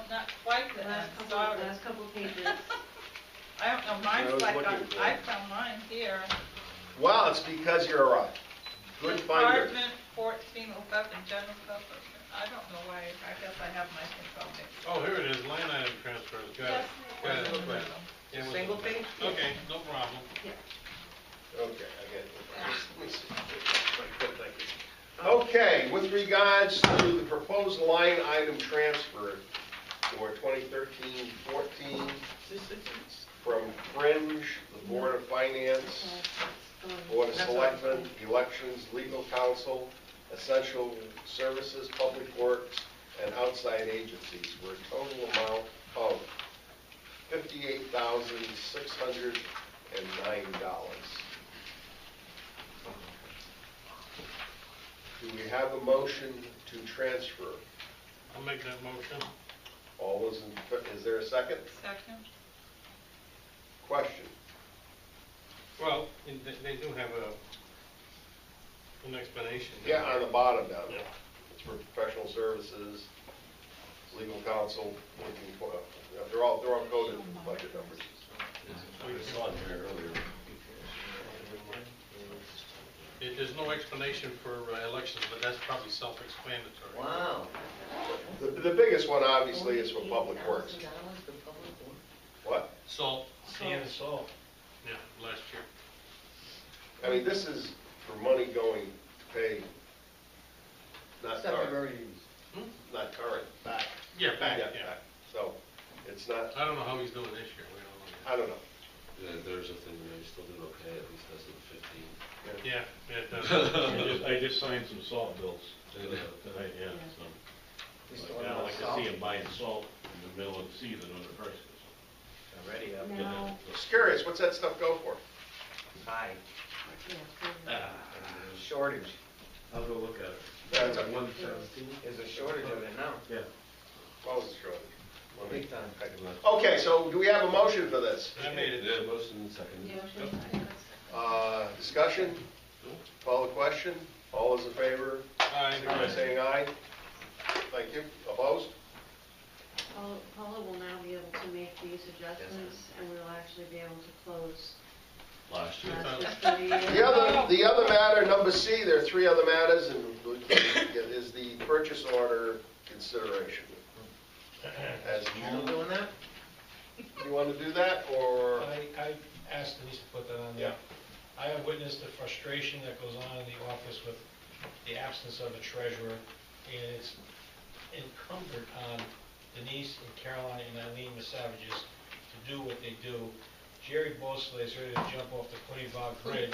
not quite the end, sorry. Last couple pages. I don't know, I mine's was like, looking for I it. found mine here. Well, it's because you're a good finder. Department 1411, general government. I don't know why, I guess I have my things on there. Oh, here it is, line item transfers, got it. Got it, okay. Yeah, it was- Single page? Okay, no problem. Okay, I get it. Let me see. Good, thank you. Okay, with regards to the proposed line item transfer for 2013-14 from Fringe, the Board of Finance, Board of Selectmen, Elections, Legal Counsel, Essential Services, Public Works, and outside agencies for a total amount of $58,609. Do we have a motion to transfer? I'll make that motion. All those is there a second? Second? Question? Well, they do have an explanation. Yeah, on the bottom down there. It's for professional services, legal counsel, looking for, they're all coded budget numbers. I saw it here earlier. There's no explanation for elections, but that's probably self-explanatory. Wow. The biggest one obviously is for public works. What? Salt, Sand and salt. yeah, last year. I mean, this is for money going to pay, not current, not current, back. Yeah, back, yeah. back. So, it's not, I don't know how he's doing this year, we don't know. I don't know. Yeah, there's a thing where you still did okay, at least as of 15. Yeah, it does. I just signed some salt bills Yeah. tonight, yeah, so. We still I don't like to salt. see them buying salt in the middle of the season when the prices. Already up. Now, Just curious, what's that stuff go for? High. yeah, Shortage. I'll go look at it. That's a, There's a shortage of it now. Yeah. what was the shortage? Big time. Okay, so do we have a motion for this? I made it. Yeah, motion second. Discussion? Call the question? All those in favor? Aye. Signify by saying aye. Thank you. Opposed? Paula will now be able to make these adjustments, and we'll actually be able to close Last year. last fiscal year. The other matter, number C, there are three other matters, and is the purchase order consideration. As Still doing that? you want to do that, or? I asked Denise to put that on there. I have witnessed the frustration that goes on in the office with the absence of a treasurer, and it's incumbent on Denise and Caroline and Eileen, the Savages, to do what they do. Jerry Bosley is ready to jump off the Quinnipiac Bridge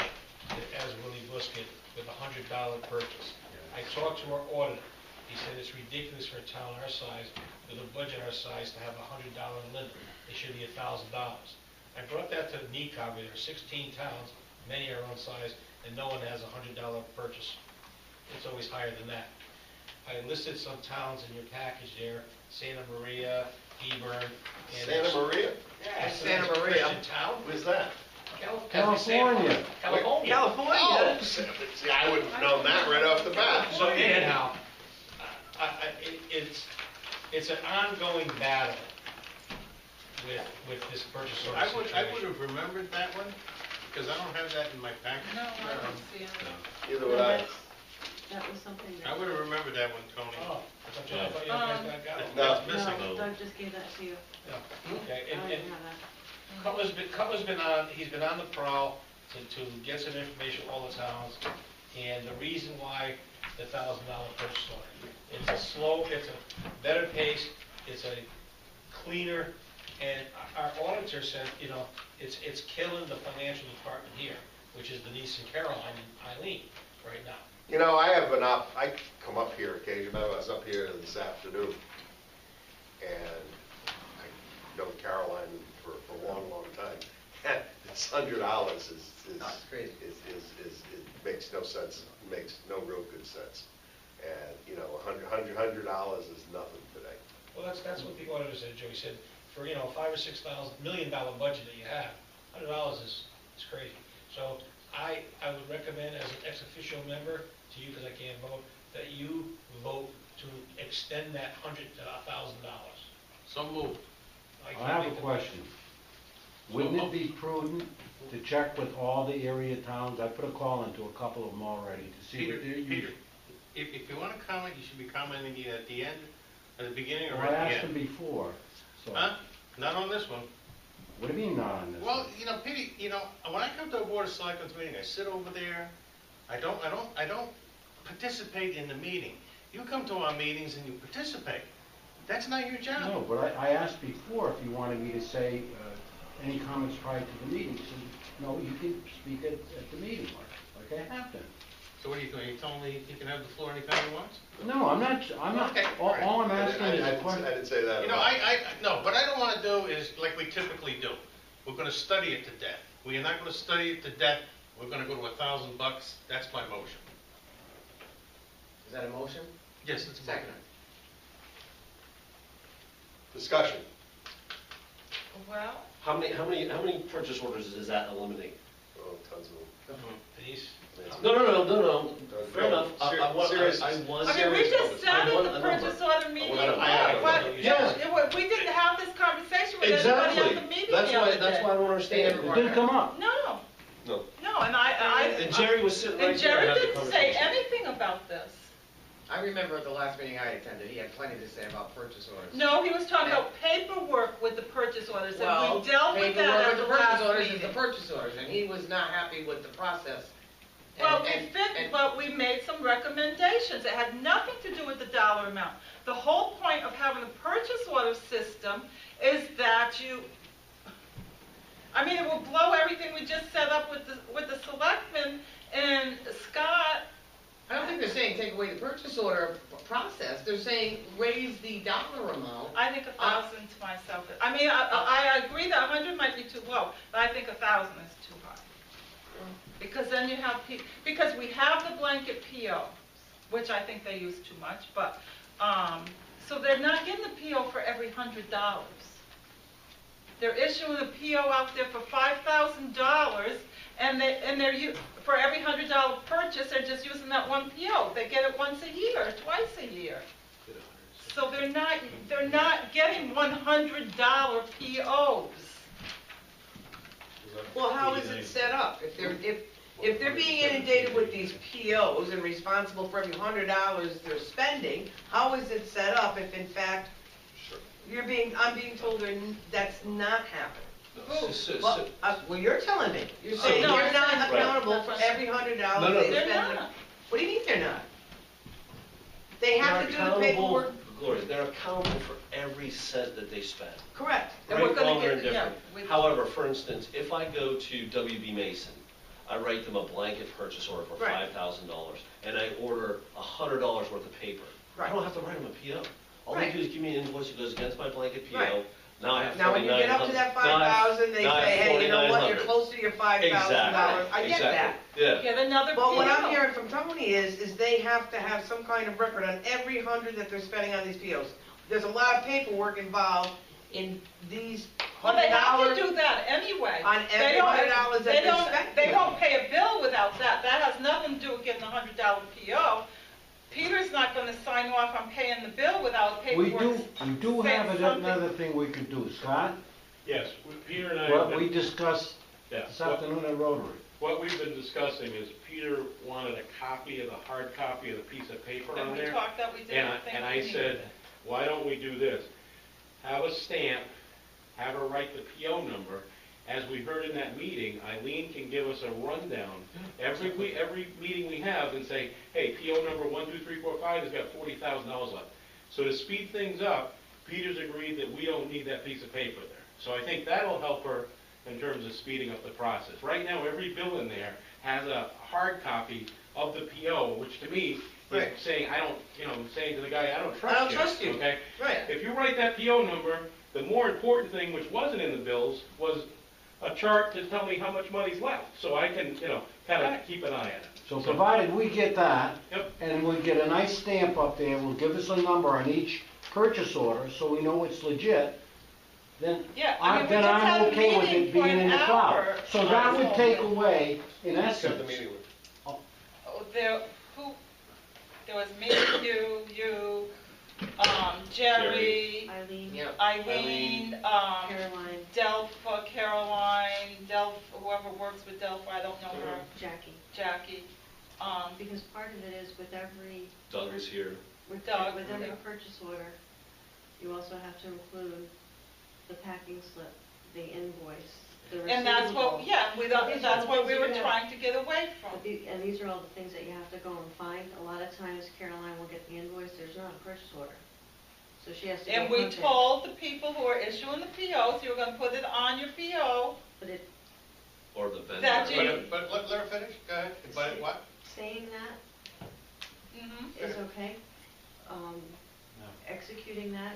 as Willie Buskett with a $100 purchase. I talked to our auditor. He said it's ridiculous for a town our size, with a budget our size, to have a $100 limit. It should be $1,000. I brought that to NECOG. There are 16 towns, many are our own size, and no one has a $100 purchase. It's always higher than that. I listed some towns in your package there, Santa Maria, Hebron. and Santa Maria? Yeah, Santa that's a Maria. Christian town. Where's that? California. California. Oh, see, I would have known that right off the bat. So anyhow, it's an ongoing battle with this purchase order I would situation. have remembered that one, because I don't have that in my package. No, I don't see it. Either would I. That was something that. I would have remembered that one, Tony. Oh, I thought you guys got it. No. It's missing. No, Doug just gave that to you. Yeah. Okay, I don't and even have that. Cutler's been on, he's been on the prowl to get some information from all the towns, and the reason why the $1,000 purchase order. It's a slow, it's a better pace, it's a cleaner, and our auditor said, you know, it's killing the financial department here, which is Denise and Caroline and Eileen right now. You know, I come up here occasionally. I was up here this afternoon, and I've known Caroline for a long, long time. This $100 is crazy. it makes no sense, makes no real good sense. And, you know, $100 is nothing today. Well, that's what the auditor said, Joe. He said, for, you know, $5 or $6 million budget that you have, $100 is crazy. So I would recommend as an ex officio member, to you because I can't vote, that you vote to extend that $100 to $1,000. So moved. I have a question. Wouldn't it be prudent to check with all the area towns? I put a call into a couple of them already to see Peter, what they're Peter, using. if you want to comment, you should be commenting either at the end, at the beginning, or Well, I at the asked them end. before, so. Huh? Not on this one. What do you mean not on this? Well, one? you know, Petey, you know, when I come to a Board of Selectmen's meeting, I sit over there, I don't participate in the meeting. You come to our meetings and you participate. That's not your job. No, but I asked before if you wanted me to say any comments prior to the meeting. So, no, you can speak at the meeting, like I have been. So what are you doing? You telling me he can have the floor anytime he wants? No, I'm not, Okay, all I'm asking is a I question. didn't say that. You know, no, what I don't want to do is like we typically do. We're going to study it to death. We are not going to study it to death. We're going to go to $1,000. That's my motion. Is that a motion? Yes, it's a motion. Second. Discussion. Well, How many purchase orders does that eliminate? Oh, tons of them. Denise? No, fair enough. I was. I mean, we just started the purchase order meeting. We didn't have this conversation with everybody at the meeting the other day. That's why I don't understand. It didn't come up. No, No. no, and Jerry was sitting right and there. Jerry and had the didn't say conversation. anything about this. I remember at the last meeting I attended, he had plenty to say about purchase orders. No, he was talking about paperwork with the purchase orders, and Well, we dealt with that paperwork at with the the purchase last orders is meeting. the purchase orders, and he was not happy with the process. Well, And- but we made some recommendations. It had nothing to do with the dollar amount. The whole point of having a purchase order system is that I mean, it will blow everything we just set up with the selectmen and Scott. I don't think they're saying take away the purchase order process, they're saying raise the dollar amount. I think 1,000 to myself. I mean, I agree that 100 might be too low, but I think 1,000 is too high. Because then you have because we have the blanket PO, which I think they use too much, but, so they're not getting the PO for every $100. They're issuing a PO out there for $5,000, and they're for every $100 purchase, they're just using that one PO. They get it once a year, or twice a year. So they're not getting $100 POs. Well, how is it set up? If they're being inundated with these POs and responsible for every $100 they're spending, how is it set up if in fact I'm being told that's not happening? Well, you're telling me. You're saying no, you're I'm not saying- accountable Right. for every $100 No, they They're spend. not. What do you mean they're not? They have to do the paperwork. Gloria, they're accountable for every cent that they spend. Correct. And Right, we're gonna wrong, or get- yeah, indifferent. However, for instance, if I go to WB Mason, I write them a blanket purchase order for Right. $5,000, and I order $100 worth of paper. I Right. don't have to write them a PO. All they Right. do is give me an invoice that goes against my blanket PO. Right. Now I have Now, when you get up to that 5,000, they say, hey, you know what, you're close to your $5,000. I get that. Yeah. Get another PO. But what I'm hearing from Tony is they have to have some kind of record on every 100 that they're spending on these POs. There's a lot of paperwork involved in these Well, they have $100 to do that anyway. on every They don't- $100 that they they're don't- spending. They won't pay a bill without that. That has nothing to do with getting a $100 PO. Peter's not gonna sign off on paying the bill without We paperwork. do saying have something. another thing we could do, Scott. Yes, Peter and I. What we discussed Yeah, this afternoon at Rotary. what we've been discussing is Peter wanted a copy of the hard copy of the piece of paper And on we there. talked that we didn't think And we I needed said, it. why don't we do this? Have a stamp, have her write the PO number. As we heard in that meeting, Eileen can give us a rundown every week, every meeting we have and say, hey, PO number 12345 has got $40,000 left. So to speed things up, Peter's agreed that we don't need that piece of paper there. So I think that'll help her in terms of speeding up the process. Right now, every bill in there has a hard copy of the PO, which to me Right. is saying, saying to the guy, I don't I don't trust you. trust you. Okay? Right. If you write that PO number, the more important thing, which wasn't in the bills, was a chart to tell me how much money's left, so I can, kind of keep an eye on it. So provided we get that, Yep. and we get a nice stamp up there, will give us a number on each purchase order, so we know it's legit, then Yeah, I mean, we then just I'm had a okay with meeting it for being in an the cloud. hour. So that would take away, in Who's got the essence, meeting with? Oh, there was me, you, Jerry, Eileen, Yep. Eileen, Caroline, Caroline, whoever works with Delphi, I don't know her, Jackie. Jackie, Because part of it is with every, Doug is here. with Doug, with every yeah. purchase order, you also have to include the packing slip, the invoice, the receivable. and that's what, yeah, These are that's the what we things were you have. trying to get away from. And these are all the things that you have to go and find. A lot of times Caroline will get the invoice, there's not a purchase order. So she has to go And we hunt it. told the people who are issuing the POs, you were gonna put it on your PO, But it, Or the vendor. That you- But let her finish, go ahead, but what? saying that mhm. is okay. Executing that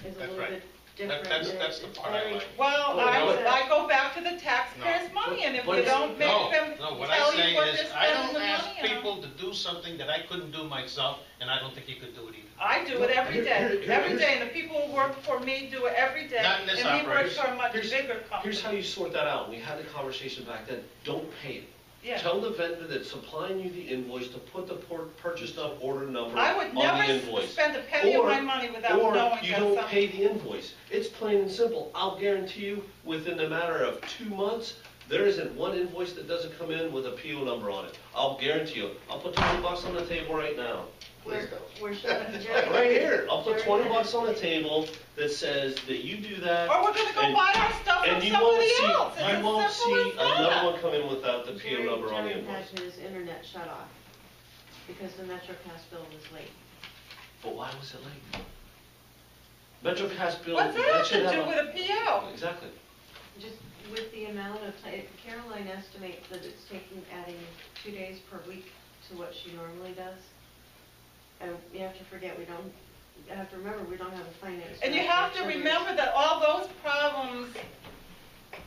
is a That's little right. bit different. That's the It's part I very- like. Well, I go back to the taxpayers' No. money, and if But you it's- don't make them No, what I'm tell you saying what is, they're I spending don't the ask money on. people to do something that I couldn't do myself, and I don't think you could do it either. I do it every day, every day, and the people who work for me do it every day. Not in this And he works operation. for a much Here's- bigger company. Here's how you sort that out. We had the conversation back then. Don't pay it. Yeah. Tell the vendor that's supplying you the invoice to put the purchase order number I would on the never invoice. spend a penny of my money without knowing Or that you don't something. pay the invoice. It's plain and simple. I'll guarantee you, within a matter of 2 months, there isn't one invoice that doesn't come in with a PO number on it. I'll guarantee you. I'll put $20 on the table right now. Please don't. We're showing Jerry. Right here. I'll put Jerry $20 on the table that says that you do that. Or we're gonna go and- buy our stuff from And you won't somebody see, else. It's you as won't simple see as that. another one come in without the PO Jerry number on the had invoice. his internet shut off because the MetroCast bill was late. But why was it late? MetroCast bill. What's that have should to have do a- with a PO? Exactly. Just with the amount of time, Caroline estimates that it's adding 2 days per week to what she normally does. And you have to forget, you have to remember, we don't have a finance. And you director, have to so there's- remember that all those problems,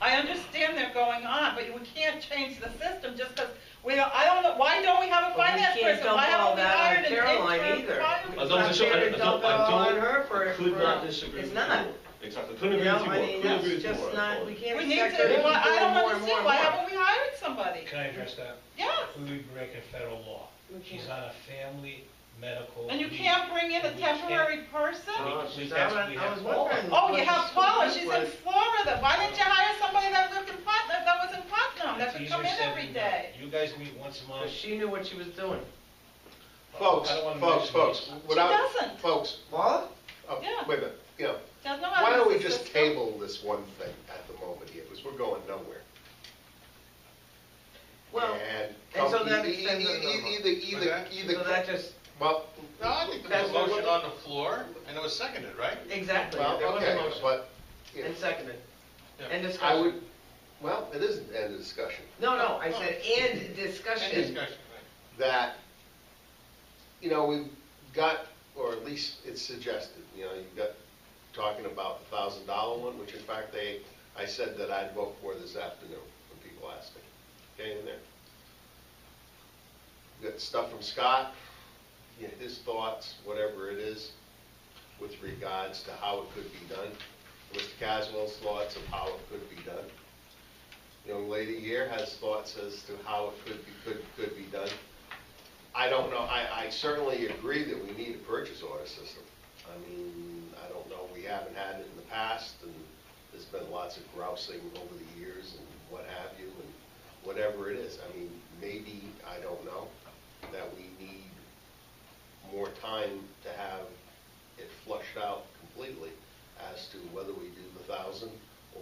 I understand they're going on, but we can't change the system just because I don't know, why don't we have a But we finance can't person? dump Why all haven't we that on hired an Caroline interim either. finance- I don't It's not fair to dump it all on her for- could not disagree it's with not. you more. Exactly. Couldn't You agree know, with you I more. mean, Couldn't that's agree with you just more. not, we can't We need expect her to to, keep I doing don't more and more understand, and why more. haven't we hired somebody? Can I address that? Yes, We would be breaking federal law. We She's can't. on a family medical. and you leave. can't bring in a We can't- temporary person? We So I have was Paula. wondering. Oh, you what have the Paula, scoop she's was. in Florida, why didn't you hire somebody that lived in Putnam, that was in Putnam, that It's could come easier in said every than done. day? You guys meet once a But month. she knew what she was doing. Folks, I don't wanna folks, mention folks, these. without, doesn't. folks, Paula? Yeah. wait a minute, Doesn't know how to why don't we use the just system. table this one thing at the moment here, because we're going nowhere. Well, And and so come- that extends it a Okay. either, so that just, well, No, I think there That's was a what- motion on the floor, and it was seconded, right? exactly, well, there was a okay, motion. but, you know, And seconded. Yeah. And I discussion. would, well, it isn't end of discussion. No, I said, and Any discussion. discussion, right? That, we've got, or at least it's suggested, you've got talking about the $1,000 one, which in fact I said that I'd vote for this afternoon when people asked me. Okay, in there. We've got stuff from Scott, his thoughts, whatever it is, with regards to how it could be done. Mr. Caswell's thoughts of how it could be done. Young lady here has thoughts as to how it could be done. I don't know, I certainly agree that we need a purchase order system. I mean, I don't know, we haven't had it in the past, and there's been lots of grousing over the years and what have you, and whatever it is. I mean, maybe, I don't know, that we need more time to have it flushed out completely as to whether we do the 1,000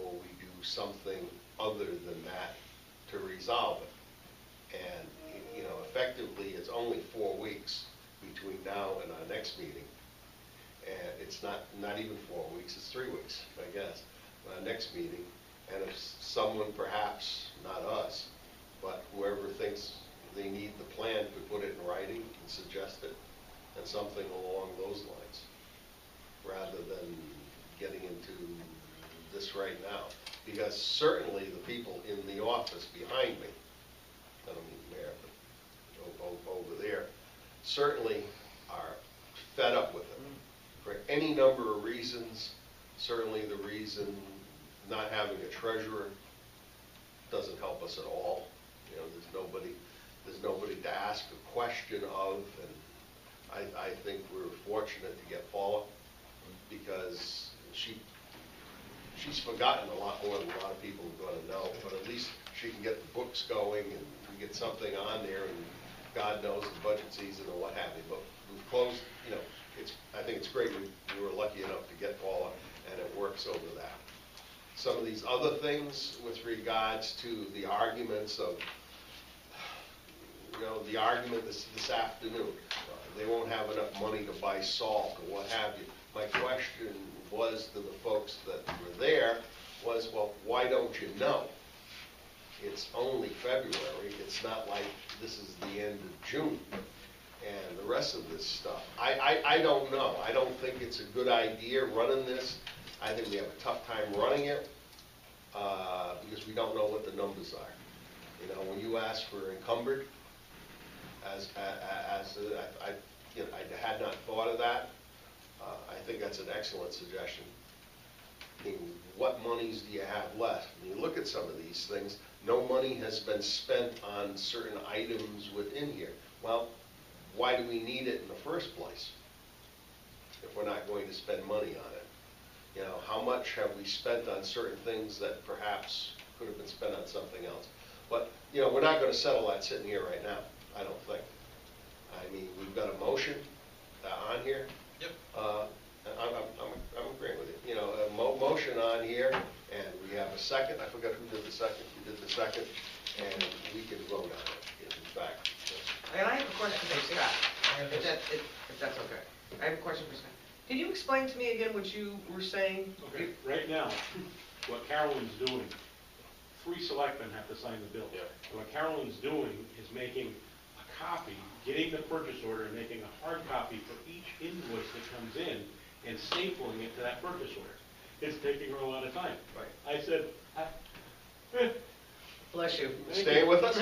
or we do something other than that to resolve it. And, effectively, it's only 4 weeks between now and our next meeting. And it's not even 4 weeks, it's 3 weeks, I guess, our next meeting. And if someone, perhaps, not us, but whoever thinks they need the plan, could put it in writing and suggest it, and something along those lines, rather than getting into this right now. Because certainly the people in the office behind me, I don't mean there, but over there, certainly are fed up with it for any number of reasons. certainly the reason not having a treasurer doesn't help us at all. You know, there's nobody to ask a question of, and I think we're fortunate to get Paula, because she's forgotten a lot more than a lot of people are going to know, but at least she can get the books going and we get something on there, and God knows the budget season or what have you. But we've closed, you know, I think it's great we were lucky enough to get Paula, and it works over that. Some of these other things with regards to the arguments of, you know, the argument this afternoon, they won't have enough money to buy salt or what have you. My question was to the folks that were there was, well, why don't you know? It's only February. It's not like this is the end of June and the rest of this stuff. I don't know. I don't think it's a good idea running this. I think we have a tough time running it because we don't know what the numbers are. You know, when you ask for encumbered, I had not thought of that. I think that's an excellent suggestion. I mean, what monies do you have left? When you look at some of these things, no money has been spent on certain items within here. Well, why do we need it in the first place if we're not going to spend money on it? You know, how much have we spent on certain things that perhaps could have been spent on something else? But, you know, we're not going to settle that sitting here right now, I don't think. I mean, we've got a motion on here. Yep. I'm agreeing with you. You know, a motion on here, and we have a second. I forgot who did the second. You did the second, and we can vote on it, in fact. And I have a question for Scott, if that's okay. I have a question for Scott. Can you explain to me again what you were saying? Okay, right now, what Carolyn's doing, 3 selectmen have to sign the bill. Yeah. And what Carolyn's doing is making a copy, getting the purchase order and making a hard copy for each invoice that comes in and stapling it to that purchase order. It's taking her a lot of time. Right. I said, Bless you. Stay with us?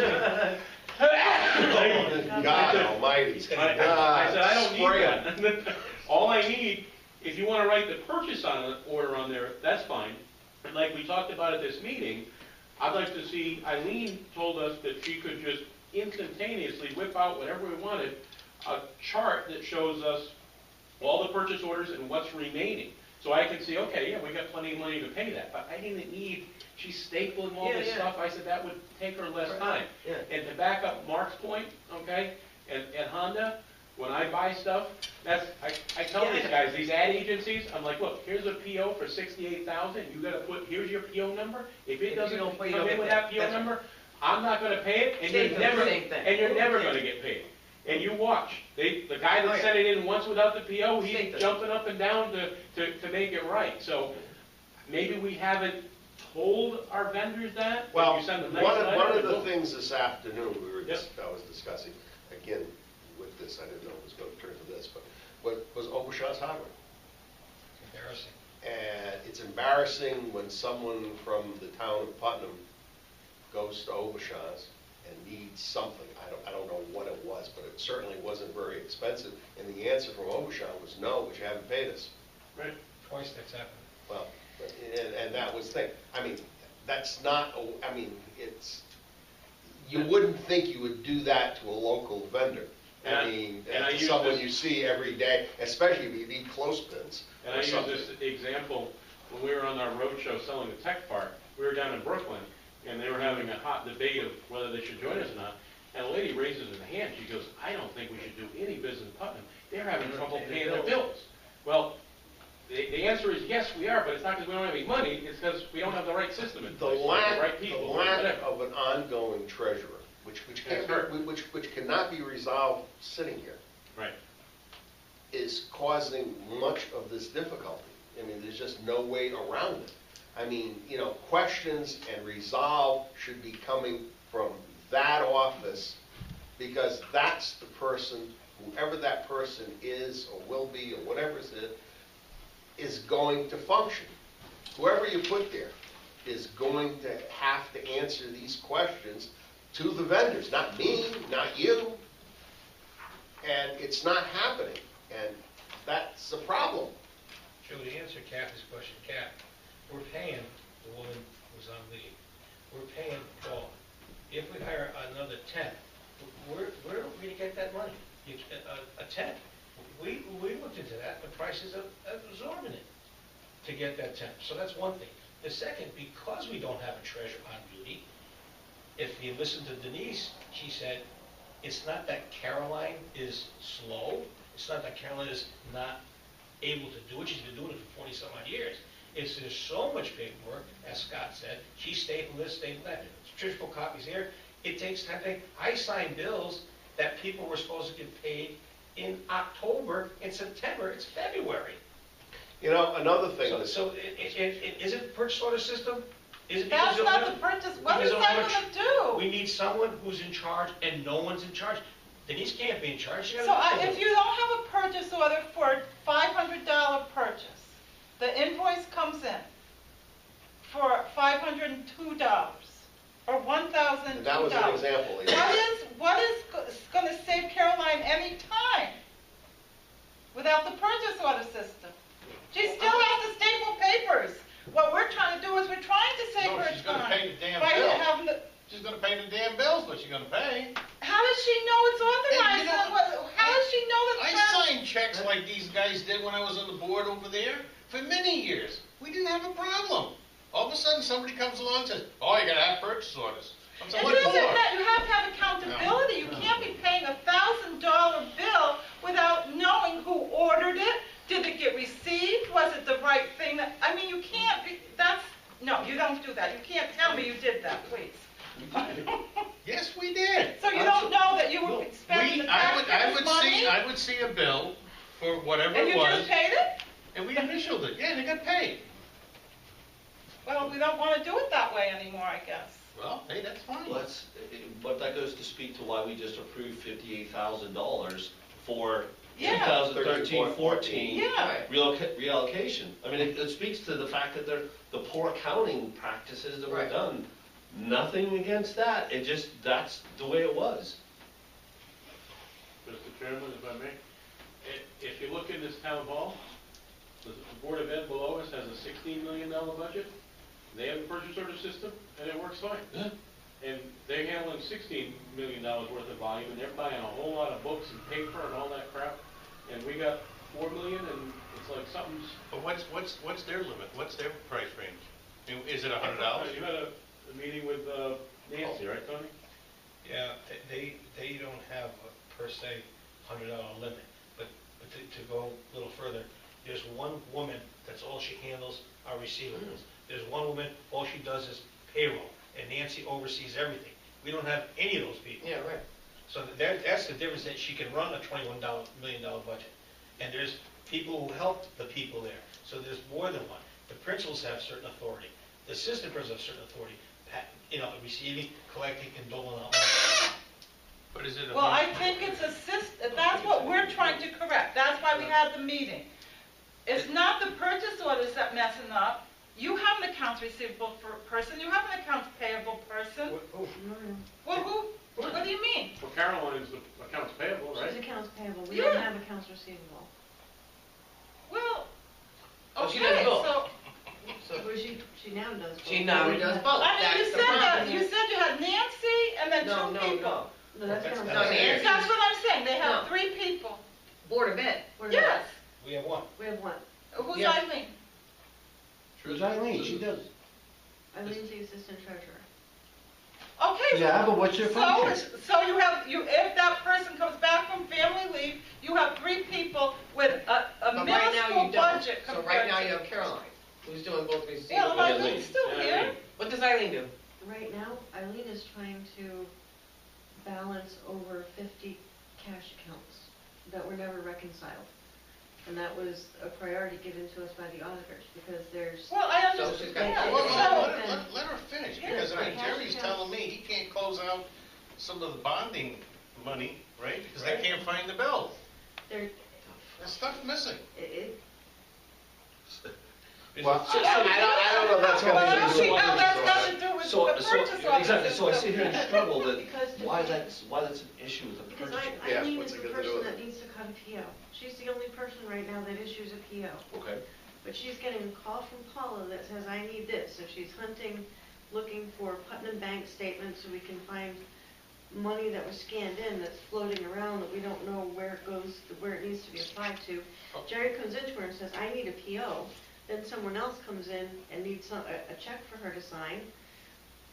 God almighty. I said, I don't Spray need that. All I need, if you want to write the purchase order on there, that's fine. And like we talked about at this meeting, I'd like to see, Eileen told us that she could just instantaneously whip out whatever we wanted, a chart that shows us all the purchase orders and what's remaining. So I can see, okay, yeah, we got plenty of money to pay that. But I didn't need, she's stapling all this stuff. I said that would take her less time. Yeah. And to back up Mark's point, okay, at Honda, when I buy stuff, I tell these guys, these ad agencies, I'm like, look, here's a PO for $68,000. You got to put, here's your PO number. If it doesn't come in with that PO number, I'm not going to pay it, and you're never going to get paid. And you watch. The guy that sent it in once without the PO, he's jumping up and down to make it right. So maybe we haven't told our vendors that. Well, you send them nice one of the things this afternoon I was discussing, again, with this, I didn't know it was going to turn to this, but what was Obashan's Hardware. Embarrassing. And it's embarrassing when someone from the town of Putnam goes to Obashan's and needs something. I don't know what it was, but it certainly wasn't very expensive. And the answer from Obashan was, no, but you haven't paid us. Right. Twice that's happened. Well, and that was the thing. I mean, that's not, I mean, it's, you wouldn't think you would do that to a local vendor. I mean, to someone you see every day, especially if you need clothespins. And I use this example, when we were on our roadshow selling the tech park, we were down in Brooklyn, and they were having a hot debate of whether they should join us or not. And a lady raises her hand, she goes, I don't think we should do any business in Putnam. They're having trouble paying their bills. Well, the answer is yes, we are, but it's not because we don't have any money, it's because we don't have the right system in place, the right people. The lack of an ongoing treasurer, which cannot be resolved sitting here, right, is causing much of this difficulty. I mean, there's just no way around it. I mean, you know, questions and resolve should be coming from that office, because that's the person, whoever that person is or will be or whatever it is going to function. Whoever you put there is going to have to answer these questions to the vendors, not me, not you. And it's not happening, and that's a problem. Joe, to answer Kathy's question, Kathy, we're paying the woman who's on leave. We're paying Paul. If we hire another temp, where are we gonna get that money? A temp. We looked into that, the prices are absorbent to get that temp. So that's one thing. The second, because we don't have a treasurer on duty, if you listen to Denise, she said, it's not that Caroline is slow, it's not that Caroline is not able to do it, she's been doing it for 40-some odd years. It's there's so much paperwork, as Scott said, she stapled this, stapled that, triple copies here, it takes time. I signed bills that people were supposed to get paid in October, in September, it's February. You know, another thing, So is it purchase order system? Is it That's because not the purchase, what is that gonna do? we need someone who's in charge and no one's in charge? Denise can't be in charge. She has So nothing to if do. you don't have a purchase order for a $500 purchase, the invoice comes in for $502 or $1,002. and that was an example. What is gonna save Caroline any time without the purchase order system? She still has to staple papers. What we're trying to do is we're trying to save No, her she's gonna time. pay the damn by bill. having the- She's gonna pay the damn bills, but she's gonna pay. How does she know it's authorized? Hey, you know, And how does she know that? I signed checks like these guys did when I was on the board over there for many years. We didn't have a problem. All of a sudden, somebody comes along and says, oh, you gotta have purchase orders. I'm saying, It what isn't for? that, you have to have accountability. You can't be paying a $1,000 bill without knowing who ordered it. Did it get received? Was it the right thing? I mean, you can't be, no, you don't do that. You can't tell me you did that, please. Yes, we did. So you don't know that you were spending the taxpayers' money? I would see a bill for whatever And it you was, just paid it? and we initialed it. Yeah, they got paid. Well, we don't want to do it that way anymore, I guess. Well, hey, that's fine. But that goes to speak to why we just approved $58,000 for Yeah. 2013-14 Yeah. reallocation. I mean, it speaks to the fact that the poor accounting practices that were Right. done. Nothing against that, that's the way it was. Mr. Chairman, if I may, if you look in this town hall, the Board of Ed below us has a $16 million budget. They have a purchase order system, and it works fine. Yeah. And they're handling $16 million worth of volume, and they're buying a whole lot of books and paper and all that crap. And we got $4 million, and it's like something's. But what's their limit? What's their price range? I mean, is it $100? You had a meeting with Nancy, right, Tony? Yeah, they don't have a per se $100 limit, but to go a little further, there's one woman, that's all she handles are receivables. There's one woman, all she does is payroll, and Nancy oversees everything. We don't have any of those people. Yeah, right. So that's the difference, that she can run a $21 million budget. And there's people who help the people there. So there's more than one. The principals have certain authority. The assistant principals have certain authority. Receiving, collecting, and doling out. But is it Well, I think it's that's what we're trying to correct. That's why we had the meeting. It's not the purchase orders that messing up. You have an accounts receivable person, you have an accounts payable person. Well, who, what do you mean? Well, Caroline's the accounts payable, right? She's accounts payable, we Yeah. don't have accounts receivable. Well, Oh, she okay, does both. so, Well, she now does. both. She now does both. I mean, That's you the said that, problem. you said you had Nancy and then No, two no, people. no. No, that's That's- accounts No, payable. Nancy- That's what I'm saying, they have No. 3 people. Board of Ed. We're not. Yes. We have one. We have one. Who's Yeah. Eileen? Who's Eileen? She does. Eileen's the assistant treasurer. Okay. Yeah, but what's your function? So if that person comes back from family leave, you have 3 people with a But right now minuscule you don't. budget So compared right now to- you have Caroline, who's doing both Yeah, receivables. well, Eileen's still here. What does Eileen do? Right now, Eileen is trying to balance over 50 cash accounts that were never reconciled. And that was a priority given to us by the auditors, because there's, Well, I So she's got- understand. Well, So- let her finish, Yeah, because I mean, right. Jerry's telling me he can't close out some of the bonding money, right? Because they can't find the bill. there, There's stuff missing. it, Well, I don't know if that's Well, got anything to do with that's it. nothing to do with the purchase order. Exactly, so I sit here and struggle that, because. why that's an issue with the Because purchase. Yeah, Eileen what's is it the got to do person with that it? needs to cut a PO. She's the only person right now that issues a PO. Okay, but she's getting a call from Paula that says, I need this. So she's hunting, looking for Putnam Bank statements so we can find money that was scanned in that's floating around that we don't know where it goes, where it needs to be applied to. Jerry comes into her and says, I need a PO. Then someone else comes in and needs a check for her to sign.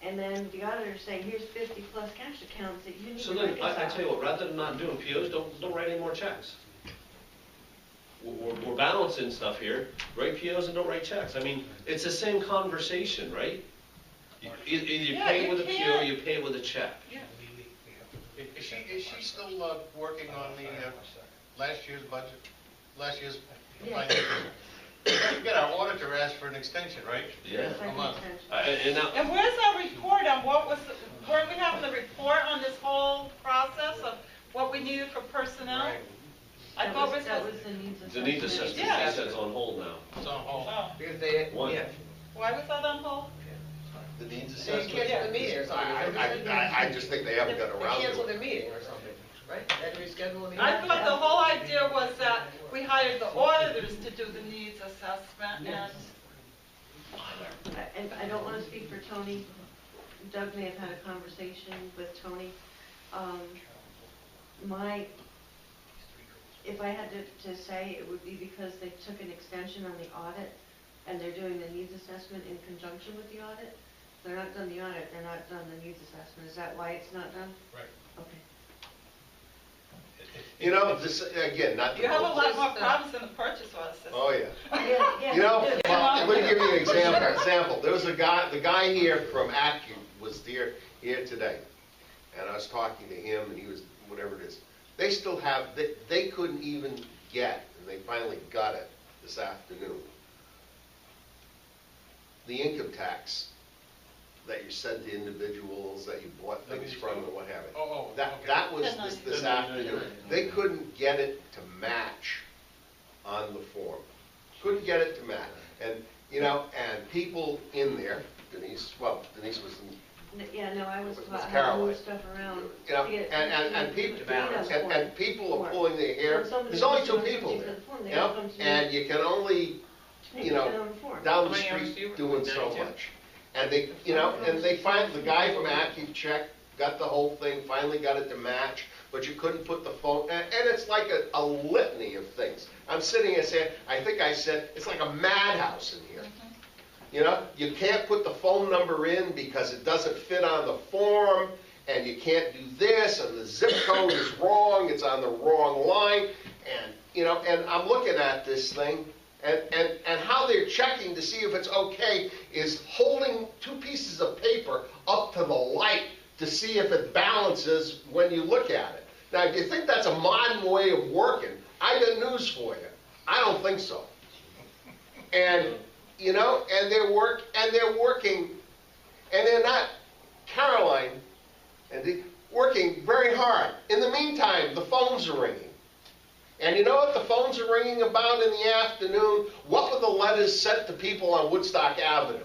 And then the auditor's saying, here's 50 plus cash accounts that you need So to then, reconcile. I tell you what, rather than not doing POs, don't write any more checks. We're balancing stuff here, write POs and don't write checks. I mean, it's the same conversation, right? Either you Yeah, pay you with a PO or can't. you pay with a check. Is she still working on the last year's budget, last year's Yeah. financial? We got our auditor asked for an extension, right? Yeah. Second Come on. extension. And now, And where's our report on what was, weren't we having a report on this whole process of what we needed for personnel? Right. I That thought was we're supposed, the needs assessment. the needs assessment, Yeah. she says on hold now. It's on hold. oh, Because they, One. yeah. why was that on hold? The needs They canceled the meeting or something. I just think they haven't got around They to canceled it. their meeting or something, right? They had to reschedule a meeting. I thought the whole idea was that we hired the auditors to do the needs assessment and, And I don't want to speak for Tony. Doug may have had a conversation with Tony. If I had to say, it would be because they took an extension on the audit and they're doing the needs assessment in conjunction with the audit. They're not done the audit, they're not done the needs assessment. Is that why it's not done? Right. Okay. You know, this, again, not to. you have a lot Just, more problems than the purchase order system. Oh, yeah. Yeah, You know, we do. well, let me give you an example. There was a guy, the guy here from Accu was here today. And I was talking to him and he was, whatever it is. They still have, they couldn't even get, and they finally got it this afternoon, the income tax that you send to individuals, that you bought things from and what have you. Oh, That, okay. that was this 1099. afternoon. They couldn't get it to match on the form. Couldn't get it to match. And, you know, and people in there, Denise was in, Yeah, no, I was, With I had to Caroline. move stuff around. you know, to get it- and people, to get it on the and people are form. pulling their hair. When somebody There's only two wants people something there, for the form, they you know, come to me. and you can only, Hey, you get know, it on the form. down the How many hours do street you doing work? so 92? much. And they, you know, and they find, the guy from AccuCheck got the whole thing, finally got it to match, but you couldn't put the phone, and it's like a litany of things. I'm sitting here saying, I think I said, it's like a madhouse in here. You know, you can't put the phone number in because it doesn't fit on the form, and you can't do this, and the zip code is wrong, it's on the wrong line, and, you know, and I'm looking at this thing, and how they're checking to see if it's okay is holding two pieces of paper up to the light to see if it balances when you look at it. Now, if you think that's a modern way of working, I got news for you. I don't think so. And, you know, and they're working, and they're not, Caroline, and they're working very hard. In the meantime, the phones are ringing. And you know what the phones are ringing about in the afternoon? What were the letters sent to people on Woodstock Avenue?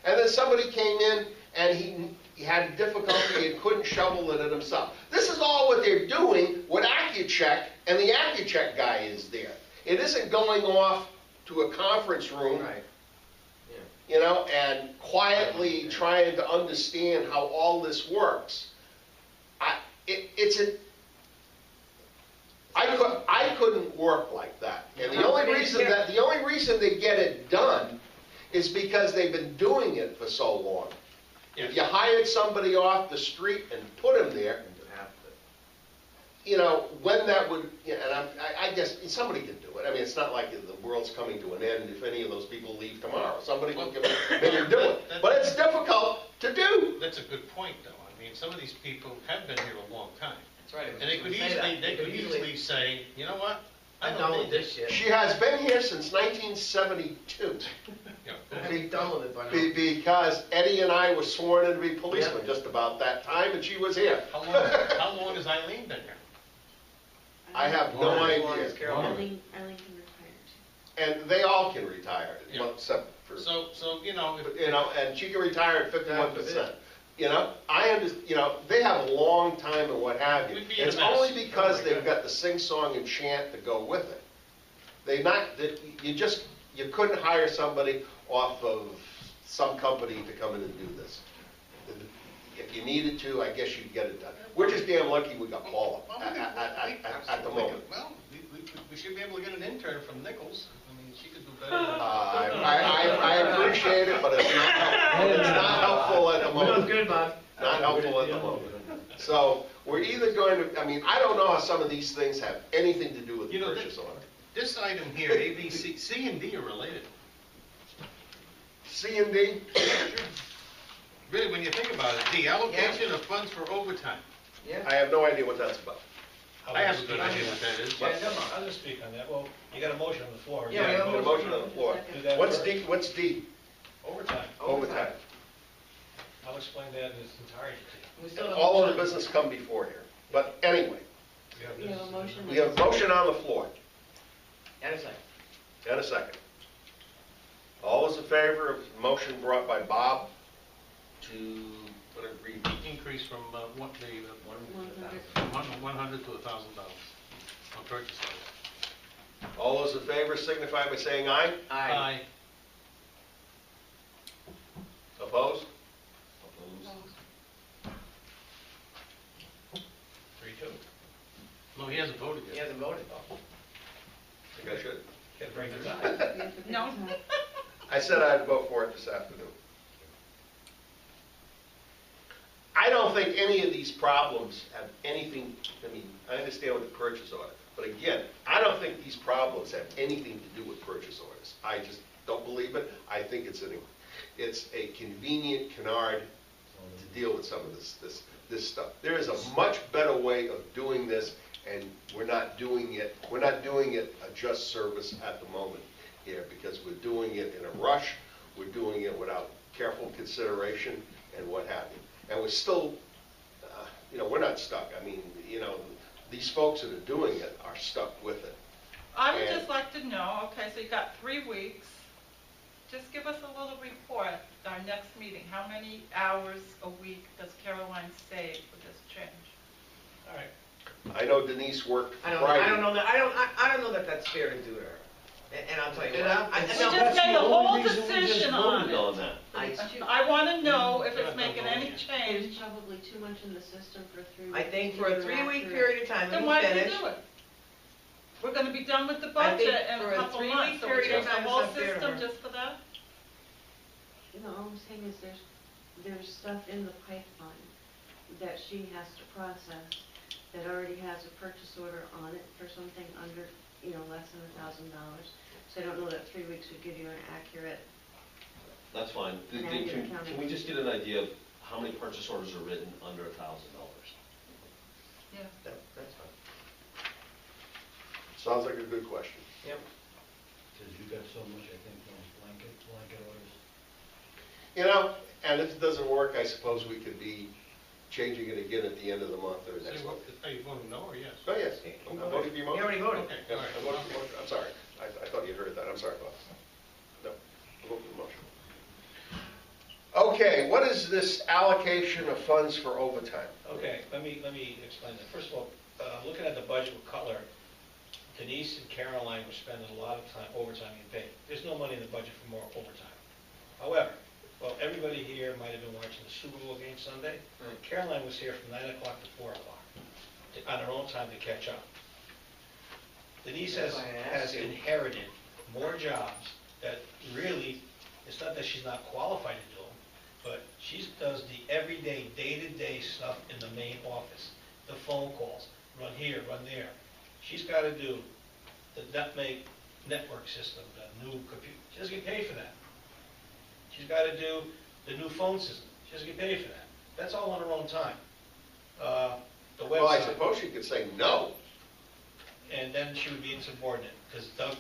And then somebody came in and he had difficulty and couldn't shovel it in himself. This is all what they're doing with AccuCheck, and the AccuCheck guy is there. It isn't going off to a conference room, Right. you know, and quietly trying to understand how all this works. I couldn't work like that. And the only reason they get it done is because they've been doing it for so long. If you hired somebody off the street and put him there, you know, when that would, you know, and I guess somebody can do it. I mean, it's not like the world's coming to an end if any of those people leave tomorrow. Somebody will come in and do it. But it's difficult to do. That's a good point, though. I mean, some of these people have been here a long time. That's right. And they could easily say, you know what? I'm done with this shit. She has been here since 1972. Yeah. I'm done with it by now. Because Eddie and I were sworn in to be policemen just about that time, and she was here. How long has Eileen been here? I have no idea. Eileen can retire too. And they all can retire, Yeah. well, except for, So, you know, you know, and she can retire at 51%. You know, you know, they have a long time and what have you. We'd be in a It's mess. only because Oh my they've God. got the sing-song and chant to go with it. You just you couldn't hire somebody off of some company to come in and do this. If you needed to, I guess you'd get it done. We're just damn lucky we got Paula at the moment. Well, we should be able to get an intern from Nichols. I mean, she could do better than. I appreciate it, but it's not helpful at the moment. Good, Bob. Not helpful at the moment. So, we're either going to, I mean, I don't know how some of these things have anything to do with the You know, purchase order. This item here, A, B, C, C and D are related. C and D? Really, when you think about it, the allocation of funds for overtime. Yeah. I have no idea what that's about. I have a good idea what that is. Yeah, never mind, I'll just speak on that. Well, you got a motion on the floor. Yeah, we have Got a motion on the floor. Do that What's first. D, what's D? Overtime. Overtime. I'll explain that in its entirety to you. We still have a All of the motion. business come before here. But anyway, We have a motion. we have a motion on the floor. And a second. And a second. All those in favor of the motion brought by Bob to, what did it read? Increase from, what, the, 100. 100 to $1,000 on purchase order. All those in favor signify by saying aye. Aye. Opposed? 3-2. No, he hasn't voted He yet. hasn't voted. I think I should. Can't bring the tie. No. I said I'd vote for it this afternoon. I don't think any of these problems have anything, I mean, I understand with the purchase order, but again, I don't think these problems have anything to do with purchase orders. I just don't believe it. I think it's a convenient canard to deal with some of this stuff. There is a much better way of doing this, and we're not doing it a just service at the moment here, because we're doing it in a rush, we're doing it without careful consideration and what have you. And we're still, we're not stuck. I mean, these folks that are doing it are stuck with it. I would And- just like to know, okay, so you got 3 weeks. Just give us a little report, our next meeting. How many hours a week does Caroline save with this change? All right. I know Denise worked I Friday. don't know that, I don't know that that's fair to do to her. And I'll tell you what. I- We no, just That's made the a only whole reason we just decision on voted it. on that. I want to know if We're it's not making gonna any vote There's change. probably too much in the system for 3 weeks. I think to for a give an 3-week accurate- period of time, Then let why me did you finish. do it? We're going to be done with the I think budget in for a a couple 3-week months. So we period of change the time, whole it's not fair to system her. just for that? No, all I'm saying is there's stuff in the pipeline that she has to process that already has a purchase order on it for something under, less than $1,000. So I don't know that 3 weeks would give you an accurate. That's fine. Can we just get an idea of how many purchase orders are written under $1,000? Yeah. That's fine. Sounds like a good question. Yep. Because you got so much, I think, those blanket orders. And if it doesn't work, I suppose we could be changing it again at the end of the month or next Say month. what- Are you voting no or yes? Oh, yes. I'm voting for your You motion. already voted. Okay, Yeah, all right. I'm voting for your motion. I'm sorry. I thought you heard that. I'm sorry, Bob. No, I'm voting for the motion. Okay, what is this allocation of funds for overtime? Okay, let me explain that. First of all, looking at the budget with Cutler, Denise and Caroline were spending a lot of time, overtime getting paid. There's no money in the budget for more overtime. However, well, everybody here might have been watching the Super Bowl game Sunday. Caroline was here from 9 o'clock to 4 o'clock on her own time to catch up. Denise That's why I asked has you. inherited more jobs that really, it's not that she's not qualified to do them, but she does the everyday, day-to-day stuff in the main office. The phone calls, run here, run there. She's got to do the NetMake network system, the new computer. She doesn't get paid for that. She's got to do the new phone system. She doesn't get paid for that. That's all on her own time. The Well, I website, suppose you could say no. and then she would be insubordinate, because Doug,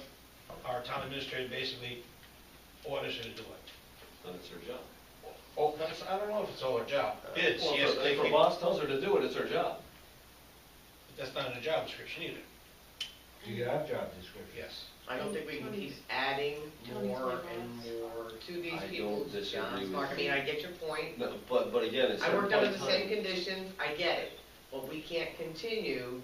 our town administrator, basically orders her to do it. Then it's her job. Oh, I don't know if it's all her job. Bids, Well, yes, if her boss tells her to do it, it's her job. that's not in the job description either. Do you have job description? Yes. I don't think we can keep adding more and more to these I don't people's disagree jobs, with Mark. I you. mean, I get your point. No, but again, it's. I worked under the same conditions, I get it. But we can't continue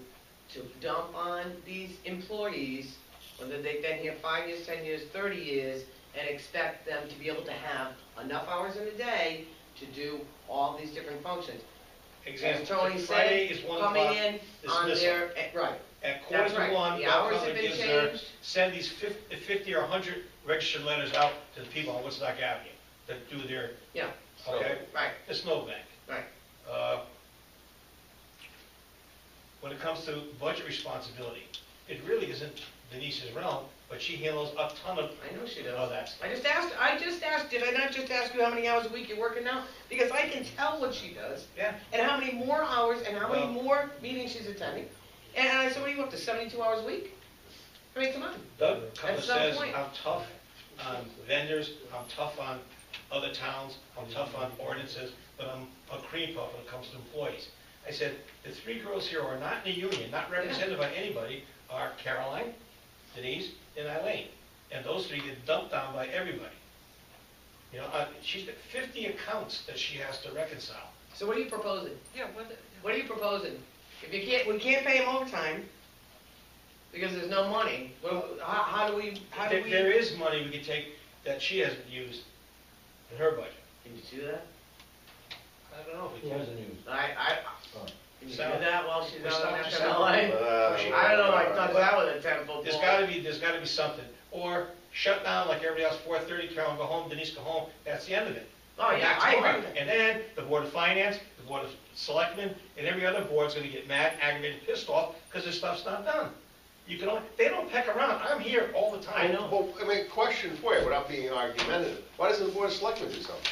to dump on these employees whether they've been here 5 years, 10 years, 30 years, and expect them to be able to have enough hours in a day to do all these different functions. Example, As Tony Friday said, is 1 coming o'clock, in on dismissal. their, right, At quarter That's to right. 1, The Bob hours have Cutler been gives her, changed. send these 50 or 100 registered letters out to the people on Woodstock Avenue that do their, yeah, okay? right, The snowbank. right. When it comes to budget responsibility, it really isn't Denise's realm, but she handles a ton of I know she does. that stuff. I just asked, did I not just ask you how many hours a week you're working now? Because I can tell what she does, Yeah. and how many more hours, and how many Well- more meetings she's attending. And I said, what are you up to, 72 hours a week? I mean, come on. Doug Cutler At some says, point. I'm tough on vendors, I'm tough on other towns, I'm tough on ordinances, but I'm a cream puff when it comes to employees. I said, the 3 girls here who are not in the union, not represented by anybody, are Caroline, Denise, and Eileen. And those 3 get dumped on by everybody. You know, she's got 50 accounts that she has to reconcile. So what are you proposing? Yeah, What are you proposing? If you can't, we can't pay them overtime, because there's no money, well, how do we, There is money we could take that she hasn't used in her budget. Can you do that? I don't know if we Who can. hasn't used? Can you do Sal. that while she's We out stopped on you, FMLA? I don't know, I thought that was a 10-foot There's pole. gotta be something. Or shut down like everybody else, 4:30, Carolyn go home, Denise go home, that's the end of it. Oh, yeah, Back I tomorrow. agree with that. And then the Board of Finance, the Board of Selectmen, and every other board's gonna get mad, aggravated, pissed off, because their stuff's not done. You can only, they don't peck around, I'm here all the time. I know. Well, I mean, question for you, without being argumentative, why doesn't the Board of Selectmen do something?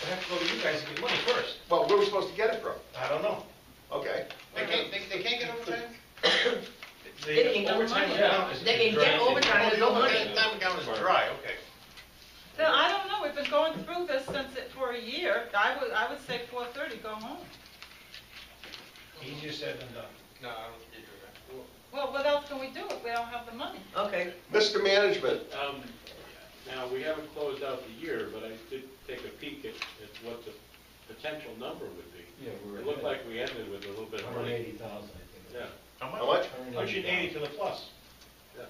I have to go to you guys to get money first. Well, where are we supposed to get it from? I don't know. Okay. They can't get overtime? They can The get overtime money. account is. They can get overtime, there's no money. Time account is dry, okay. Then I don't know, we've been going through this for a year. I would say 4:30, go home. Easier said than done. No, I don't think you do that. Well, what else can we do if we don't have the money? Okay, Mr. Management, Now, we haven't closed out the year, but I did take a peek at what the potential number would be. Yeah, we're. It looked like we ended with a little bit of money. 180,000, I think. Yeah. How how much? 180 to the plus. Yeah.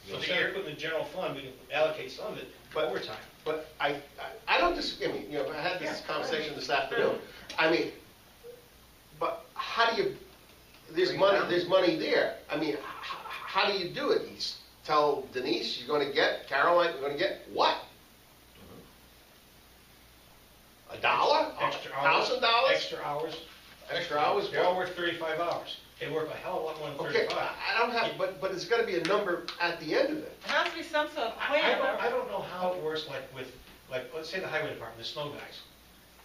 So instead of putting in the general fund, we can allocate some of it for But- overtime. But I don't disagree, I mean, you know, I had this conversation this afternoon. I mean, but how do you, there's money there. I mean, how do you do it? You tell Denise you're gonna get, Caroline, you're gonna get what? $1? Extra hours. $1,000? Extra hours. Extra hours? They all work 35 hours. They work a hell of a lot more than Okay, 35. I don't have, but it's gotta be a number at the end of it. There has to be some sort of I plan. don't know how it works let's say the highway department, the snow guys.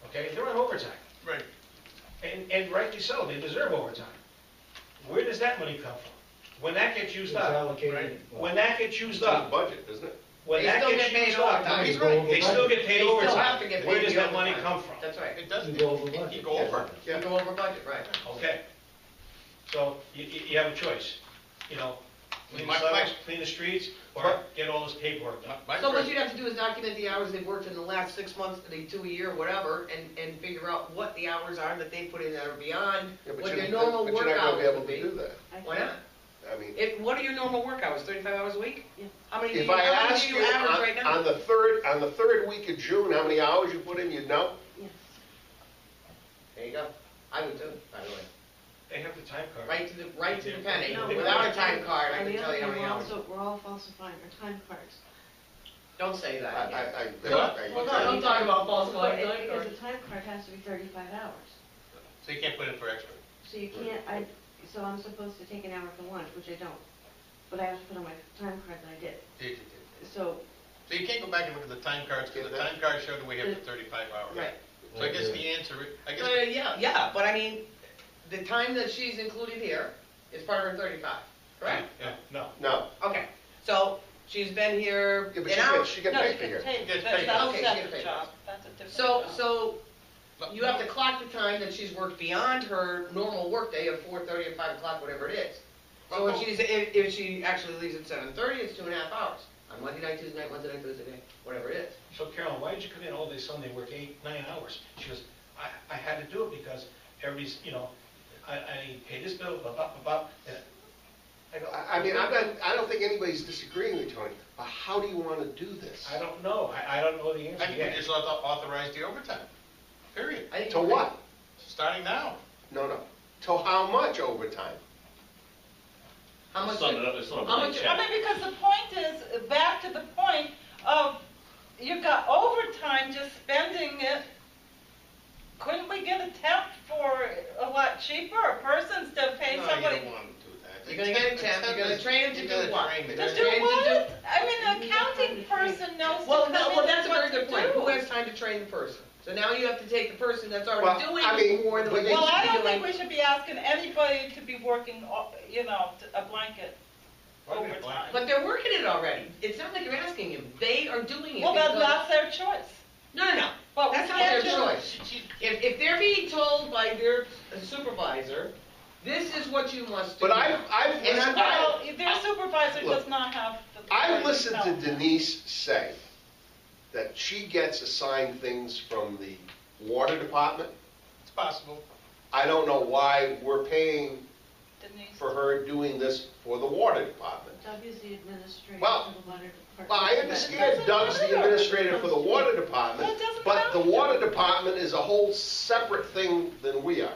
Okay, they're on overtime. Right. And rightly so, they deserve overtime. Where does that money come from? When that gets used It's up, allocated. when that gets used It's in the up, budget, isn't it? when They that still gets get paid used up, overtime. He's right. they still get paid They still overtime. have to get Where paid does the that money overtime. come from? That's right. It doesn't, You go over budget. you go over. You go over budget, right. Okay. So you have a choice, you know, clean the My- sidewalks, clean the streets, or get all this paperwork done. My So what first- you'd have to do is document the hours they've worked in the last 6 months, they do a year, whatever, and figure out what the hours are that they put in that are beyond Yeah, but what you're- their normal but work you're not gonna hours be able would to be. do that. Why not? I mean, What are your normal work hours, 35 hours a week? Yeah. How many do if you, I how many asked do you you average right now? on the third week of June, how many hours you put in, you'd know? Yes. There you go. I would too, by the way. They have the time card. Right to the penny. No, Without a time card, I And can the tell other you how thing, many hours. we're all falsifying our time cards. Don't say that again. Well, no, don't talk about falsifying time Because cards. a time card has to be 35 hours. So you can't put in for extra. So you can't, so I'm supposed to take an hour for lunch, which I don't. But I have to put on my time card that I did. So, So you can't go back and look at the time cards, because the time cards show that we have the 35 hours. right. So I guess the answer, I guess, Yeah, but I mean, the time that she's included here is part of her 35, correct? Yeah, no. No. Okay, so she's been here Yeah, but an hour. she get No, paid she for here. gets paid. Gets That's paid. a Okay, she gets separate paid. job. That's a different So, job. so you have to clock the time that she's worked beyond her normal workday of 4:30 or 5 o'clock, whatever it is. So if she actually leaves at 7:30, it's 2.5 hours. On Monday night, Tuesday night, Wednesday night, Thursday night, whatever it is. So Carolyn, why did you come in all day Sunday and work 8, 9 hours? She goes, I had to do it because everybody's, you know, I pay this bill, blah, blah, blah, blah. And I go, I mean, I don't think anybody's disagreeing with you, Tony, but how do you want to do this? I don't know, I don't know the I answer think we yet. just authorize the overtime, period. I think To what? Starting now. No, no. To how much overtime? How much? It's not a- it's not a how blank much- check. I mean, because the point is, back to the point of, you got overtime, just spending it. Couldn't we get a temp for a lot cheaper, a person, instead of paying No, somebody? you don't want to do that. You're gonna get a temp, you're gonna train him to You do gotta what? train them. To Train do to what? I mean, an accounting person knows to Well, come no, in well, that's a and very what good to point. do. Who has time to train the person? So now you have to take the person that's Well, already doing I mean, more than what they Well, I should don't be think doing. we should be asking anybody to be working, a blanket Why do we overtime. blanket? But they're working it already. It's not like you're asking them. They are doing it. Well, because- that's their choice. No, no, no. But we That's not their can't choice. If they're being told by their supervisor, this is what you must do. But I've And I'm- Well, their supervisor Look, does not have the. I've listened to No. Denise say that she gets assigned things from the water department. It's possible. I don't know why we're paying Denise. for her doing this for the water department. Doug is the administrator Well, of the water department. Well, I understand Doug's the administrator for the water department, That doesn't but the matter. water department is a whole separate thing than we are.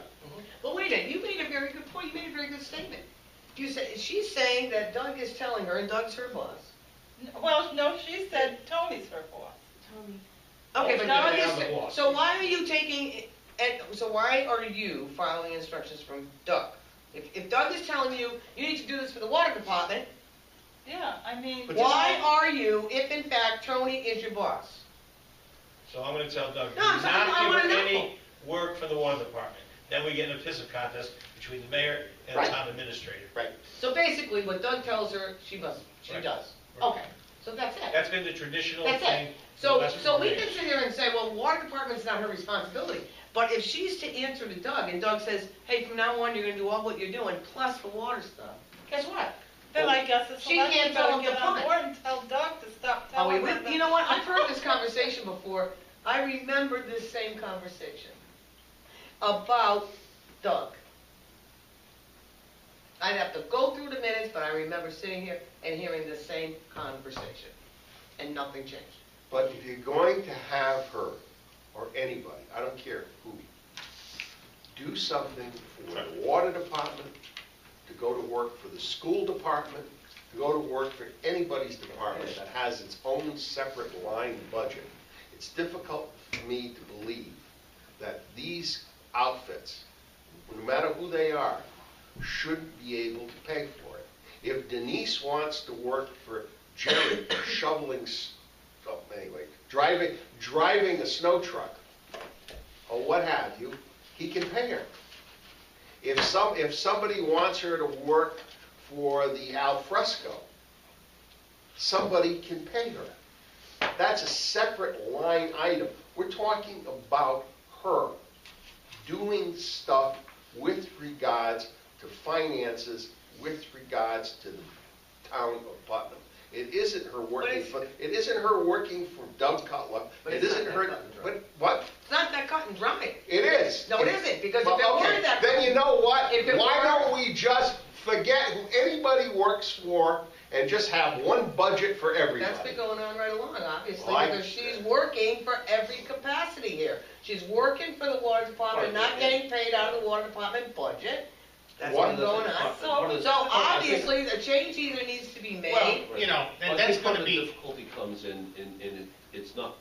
But wait a minute, you made a very good point. You made a very good statement. You say, she's saying that Doug is telling her, and Doug's her boss. Well, no, she said Tony's her boss. Tony. Okay, Oh, but yeah, Doug I'm the is, boss. so why are you taking, so why are you following instructions from Doug? If Doug is telling you, you need to do this for the water department, Yeah, I mean. why are you, if in fact Tony is your boss? So I'm gonna tell Doug, do No, it's not- I not wanna give her know. any work for the water department. Then we get in a pissing contest between the mayor and the Right. town administrator. So basically, what Doug tells her, she must, she Right. does. Right. Okay, so that's it. That's been the traditional That's it. thing. So, That's so what we we're can doing. sit here and say, well, water department's not her responsibility. But if she's to answer to Doug, and Doug says, hey, from now on, you're gonna do all what you're doing, plus the water stuff, guess what? Then I guess the She can't selectmen tell better him to get on punt. board and tell Doug to stop Oh, telling wait, them. you know what, I've heard this conversation before. I remember this same conversation about Doug. I'd have to go through the minutes, but I remember sitting here and hearing the same conversation, and nothing changed. But if you're going to have her, or anybody, I don't care who, do something for the water department, to go to work for the school department, to go to work for anybody's department that has its own separate line budget, it's difficult for me to believe that these outfits, no matter who they are, shouldn't be able to pay for it. If Denise wants to work for Jerry shoveling, anyway, driving a snow truck, or what have you, he can pay her. If somebody wants her to work for the al fresco, somebody can pay her. That's a separate line item. We're talking about her doing stuff with regards to finances, with regards to the town of Putnam. It isn't her working for, Doug Cutler. But It it's isn't not her, that cut and dry. but, what? It's not that cut and dry. It is. No, it isn't, because if it Well, were okay, that. then you know what? If it Why were- don't we just forget who anybody works for and just have one budget for everybody? That's been going on right along, obviously, Well, because she's working for every capacity here. She's working for the water department, not getting paid out of the water department budget. That's What? been going on. So obviously, a change either needs to be made. Well, you know, I and that's think where gonna the be, difficulty comes in it's not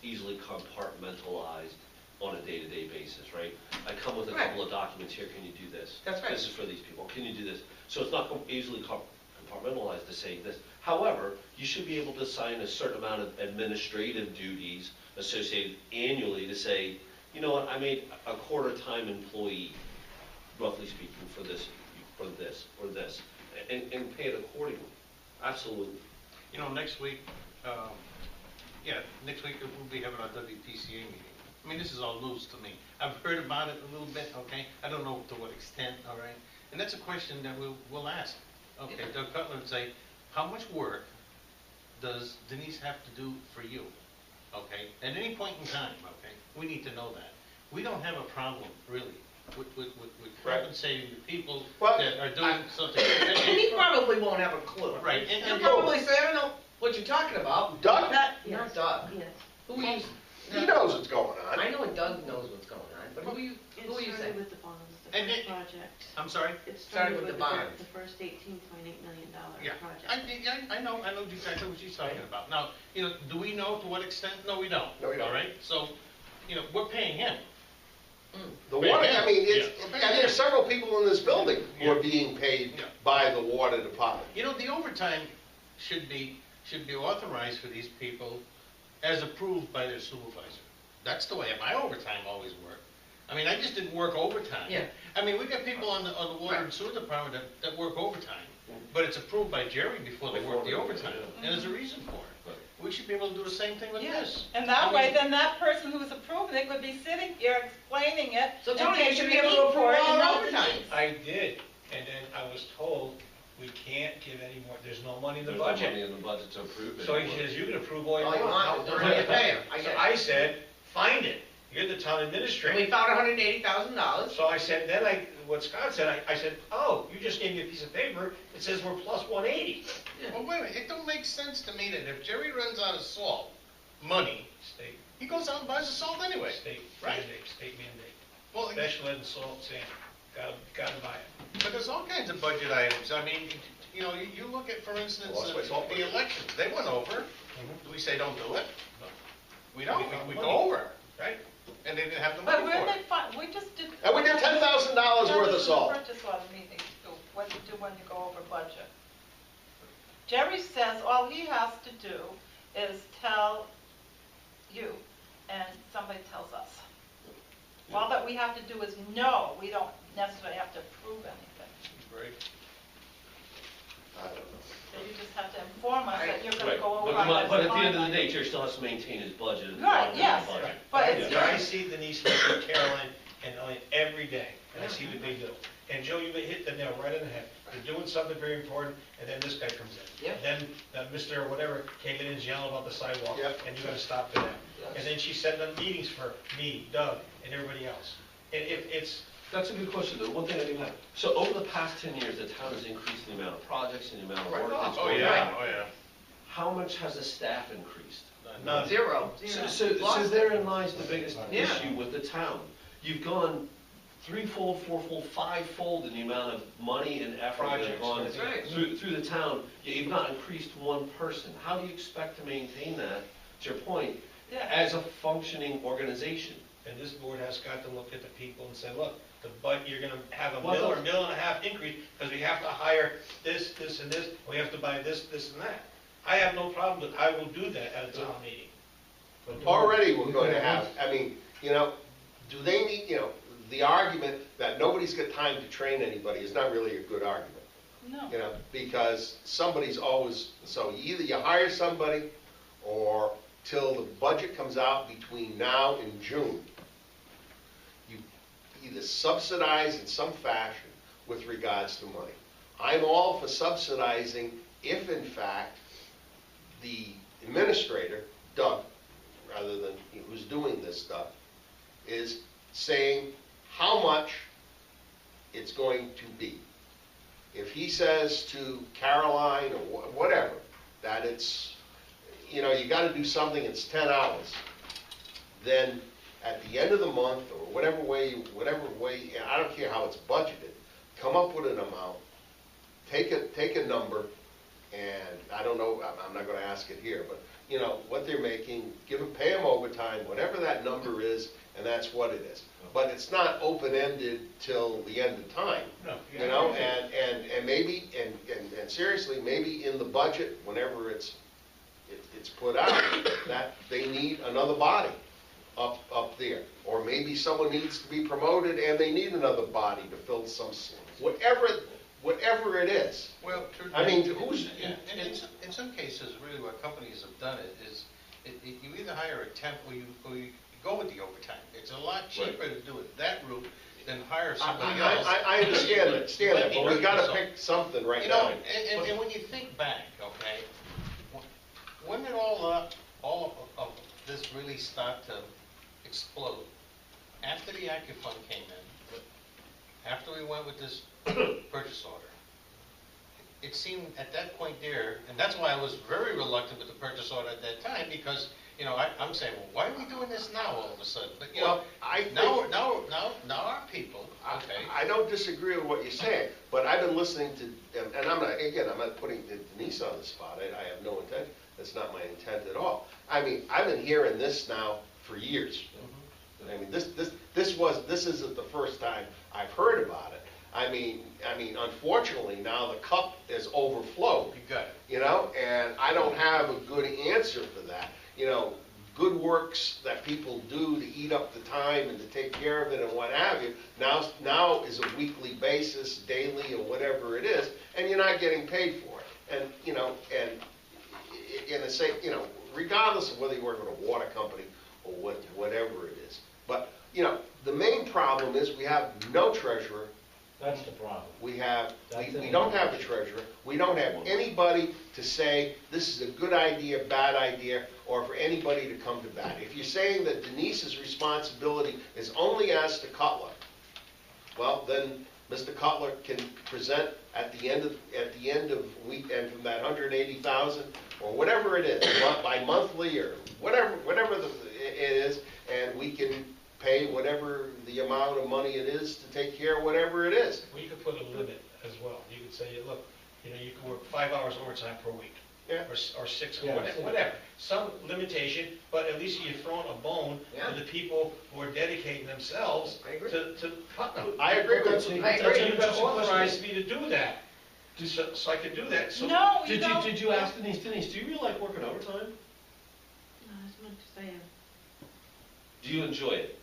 easily compartmentalized on a day-to-day basis, right? I come with a Right. couple of documents here, can you do this? That's right. This is for these people, can you do this? So it's not easily compartmentalized to say this. However, you should be able to assign a certain amount of administrative duties associated annually to say, you know what, I made a quarter-time employee, roughly speaking, for this, and pay it accordingly. Absolutely. you know, next week, next week we'll be having our WPCA meeting. I mean, this is all news to me. I've heard about it a little bit, okay? I don't know to what extent, all right? And that's a question that we'll ask. Okay, Doug Cutler would say, how much work does Denise have to do for you? Okay, at any point in time, okay? We need to know that. We don't have a problem, really, with Right. compensating the people Well, that are doing something. And he probably won't have a clue. Right, He'll probably say, I don't know what you're talking about. Doug? Not Yes. Doug. Yes. Who are you? He knows what's going on. I know Doug knows what's going on, but who are you It saying? started with the bonds, the And first it- project. I'm sorry? It Started with the bonds. The first $18.8 million Yeah, project. I know exactly what she's talking about. Now, do we know to what extent? No, we don't. No, we don't. All right, so, we're paying him. The water, I mean, it's, Yeah. and there's several people in this building who are being paid Yeah. by the water department. The overtime should be authorized for these people as approved by their supervisor. That's the way my overtime always worked. I mean, I just didn't work overtime. Yeah. I mean, we got people on the water and sewer department that work overtime, but it's approved by Jerry before they work the overtime, and there's a reason for it. We should be able to do the same thing with Yeah. this. And that I way, mean- then that person who's approving it would be sitting here explaining it. So and Tony, you taking should be the able to heat approve for it all and the know the overtime. needs. I did, and then I was told, we can't give any more, there's no money in the There's no money budget. in the budget to approve it. So he says, you can approve all you All you want. want, How- don't have to pay him. I So get it. I said, find it, you're the town And we administrator. found $180,000. So I said, then what Scott said, I said, oh, you just gave me a piece of paper, it says we're plus 180. Well, wait a minute, it don't make sense to me that if Jerry runs out of salt, money, State, he goes out and buys the salt anyway. state Right. mandate, state mandate. Well, Special ed and salt, sand, gotta buy it. but there's all kinds of budget items. I mean, you look at, for instance, Well, that's what it's all the about. elections, they went over. Do we say don't do it? No. We don't, We found we money. go over, Right? and they didn't have the But money where for they it. find, we just did. And we did $10,000 worth of salt. Purchase order meetings, too, what you do when you go over budget. Jerry says all he has to do is tell you, and somebody tells us. All that we have to do is know, we don't necessarily have to approve anything. Right. I don't know. So you just have to inform us that you're gonna Right, go over. but at the end of the day, Jerry still has to maintain his budget. and Right, follow yes, the budget. but it's Yeah, I see Denise and Caroline and Elaine every day, and I see what they do. And Joe, you hit the nail right on the head. They're doing something very important, and then this guy comes in. Yep. Then Mr. whatever came in and is yelling about the sidewalk, Yep. and you gotta stop for that. And then she's setting up meetings for me, Doug, and everybody else. And it's, That's a good question, though. One thing I do have, so over the past 10 years, the town has increased the amount of projects and the amount of work that's Oh, going yeah, on. oh, yeah. How much has the staff increased? none. Zero. So therein lies the biggest Yeah. issue with the town. You've gone threefold, fourfold, fivefold in the amount of money and effort that have Projects, gone that's right. through the town, yet you've not increased one person. How do you expect to maintain that, to your point, Yeah. as a functioning organization? And this board has got to look at the people and say, look, you're gonna have a Well, $1 or the- $1.5 million increase, because we have to hire this, this, and this, we have to buy this, this, and that. I have no problem with, I will do that at a town meeting. Already we're going to have, I mean, do they need, the argument that nobody's got time to train anybody is not really a good argument. No. Because somebody's always, so either you hire somebody, or till the budget comes out between now and June, you either subsidize in some fashion with regards to money. I'm all for subsidizing if in fact the administrator, Doug, rather than who's doing this stuff, is saying how much it's going to be. If he says to Caroline or whatever, that it's, you gotta do something, it's 10 hours, then at the end of the month, or whatever way, I don't care how it's budgeted, come up with an amount, take a number, and I don't know, I'm not gonna ask it here, but, what they're making, pay them overtime, whatever that number is, and that's what it is. But it's not open-ended till the end of time. No. And maybe, and seriously, maybe in the budget, whenever it's put out, that they need another body up there. Or maybe someone needs to be promoted and they need another body to fill some, whatever it is. Well, I mean, who's, Yeah, and in some cases, really what companies have done is, you either hire a temp or you go with the overtime. It's a lot cheaper to do it that route than hire somebody else. I understand that, but we gotta pick something right now. And when you think back, okay, when did all of this really start to explode? After the AccuFund came in, after we went with this purchase order, it seemed at that point there, and that's why I was very reluctant with the purchase order at that time, because, you know, I'm saying, well, why are we doing this now all of a sudden? But, you know, Well, I think. now our people, okay. I don't disagree with what you're saying, but I've been listening to, and I'm not putting Denise on the spot, I have no intent, that's not my intent at all. I mean, I've been hearing this now for years. I mean, this isn't the first time I've heard about it. I mean, unfortunately, now the cup is overflowed. You got it. You know, and I don't have a good answer for that. You know, good works that people do to eat up the time and to take care of it and what have you, now is a weekly basis, daily, or whatever it is, and you're not getting paid for it. And, you know, and in a say, you know, regardless of whether you work with a water company or whatever it is. But, you know, the main problem is we have no treasurer. That's the problem. We don't have a treasurer. We don't have anybody to say, this is a good idea, bad idea, or for anybody to come to bat. If you're saying that Denise's responsibility is only as to Cutler, well, then Mr. Cutler can present at the end of week, and from that 180,000, or whatever it is, bi-monthly, or whatever it is, and we can pay whatever the amount of money it is to take care of whatever it is. Well, you could put a limit as well. You could say, look, you know, you could work 5 hours overtime per week. Yeah. Or 6, Yeah. whatever. Some limitation, but at least you're throwing a bone Yeah. to the people who are dedicating themselves I agree. to Putnam. I agree with That's you. I agree. you better authorize me to do that, so I can do that. So No, you Did don't. you ask Denise, do you really like working overtime? No, as much as I am. Do you enjoy it?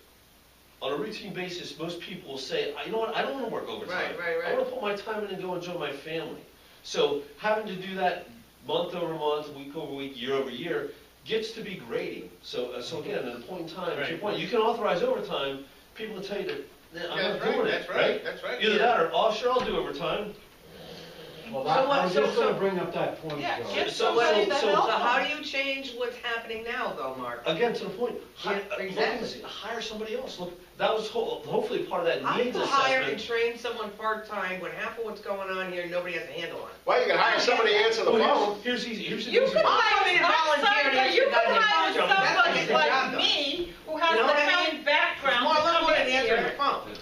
On a routine basis, most people will say, you know what, I don't want to work overtime. Right. I want to put my time in and go enjoy my family. So having to do that month over month, week over week, year over year, gets to be grating. So again, at a point in time, to your Right. point, you can authorize overtime, people will tell you that, "Nah, I'm not doing it, That's right, that's right. Either that or, oh, sure, I'll do overtime. Well, So what- I was just so- gonna bring up that point, Yeah, Joe. get So- somebody to so- help So how them. do you change what's happening now, though, Mark? Again, to the point, Yeah, exactly. hire somebody else. Look, that was hopefully part of that How do needs you hire and assessment. train someone part-time when half of what's going on here, nobody has a handle on? Well, you can hire somebody to answer the Well, phone. here's easy, here's the You easy could part. I mean, hire, I'm volunteer sorry, to but you answer could goddamn hire phone. That's somebody not the like job, though. me, who has You know the what I accounting mean? background More to little come than in answering the here. phone.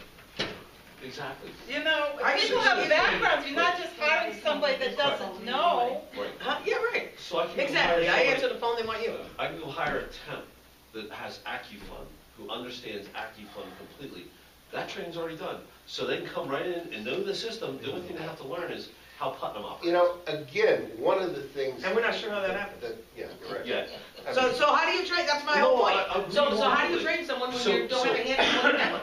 Exactly. You know, I people see. have backgrounds, you're not just hiring somebody that doesn't know. Right. Huh? Yeah, right. So I can go Exactly. hire I somebody- answer the phone, they want you. I can go hire a temp that has AccuFund, who understands AccuFund completely. That training's already done. So they can come right in and know the system. The only thing they have to learn is how Putnam operates. You know, again, one of the things. And we're not sure how that happens. Yeah, correct. Yeah. I So, mean, so how do you train, that's my No, whole I point. agree So how do you wholeheartedly. train someone when So- you don't so- have a handle on the network?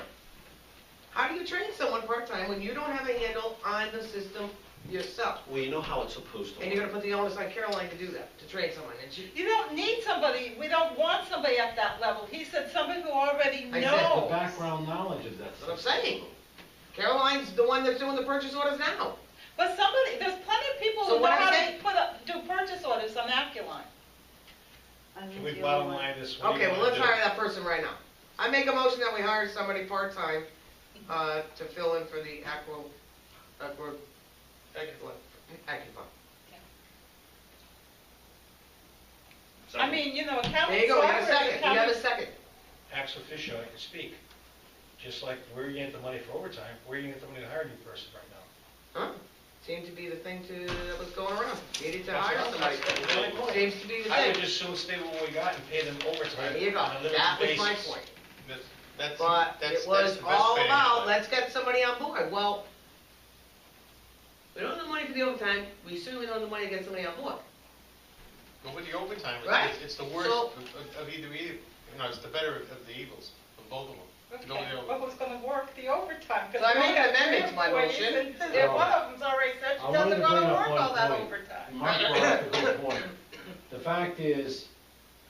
How do you train someone part-time when you don't have a handle on the system yourself? Well, you know how it's supposed to And work. you're gonna put the onus on Caroline to do that, to train someone, and she, You don't need somebody, we don't want somebody at that level. He said somebody who already Exactly. The knows. background knowledge of that. that's what I'm saying. Caroline's the one that's doing the purchase orders now. But somebody, there's plenty of people So who know what I'm how saying- to do purchase orders on Acculine. I think Can we the bottom only one- line this? What do Okay, you well, wanna let's do? hire that person right now. I make a motion that we hire somebody part-time, to fill in for the Accufund. I mean, you know, There accounting you go, you got a software, second, you have a accounting- second. Ex officio, I can speak. Just like where you get the money for overtime, where you get the money to hire a new person right now? Huh? Seemed to be the thing that was going around. Needed to That's hire what- somebody. that's my point. Seems to be the I would thing. just soon stay with what we got and pay them overtime. There you go. on a limited That was my basis. point. That's, But that's it was the best all way. about, let's get somebody on board. Well, we don't have the money for the overtime, we certainly don't have the money to get somebody on board. Go with the overtime, Right. it's the worst So- of either, you know, it's the better of the evils, of both of them. To go with Okay, the but overtime. who's gonna work the overtime? 'Cause So I we made have an amendment three to my employees, motion. and one of them's already said she I wanted doesn't to bring wanna up work one all that point. overtime. Mark brought up a good point. The fact is,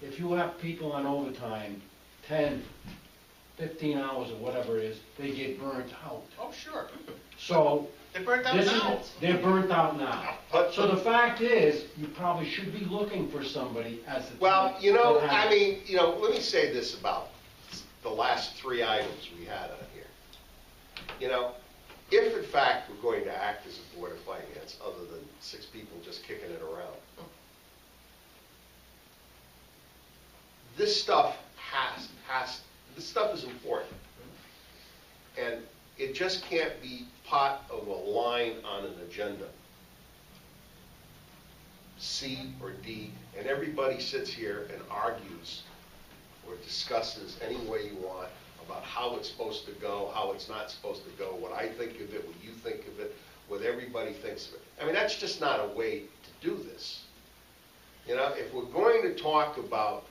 if you have people on overtime, 10, 15 hours or whatever it is, they get burnt out. Oh, sure. So, They're burnt out this now. is, they're burnt out now. But, So the fact is, you probably should be looking for somebody as the. well, you know, that has- I mean, you know, let me say this about the last three items we had on here. You know, if in fact we're going to act as a Board of Finance, other than 6 people just kicking it around, this stuff this stuff is important. And it just can't be part of a line on an agenda, C or D, and everybody sits here and argues or discusses any way you want about how it's supposed to go, how it's not supposed to go, what I think of it, what you think of it, what everybody thinks of it. I mean, that's just not a way to do this. You know, if we're going to talk about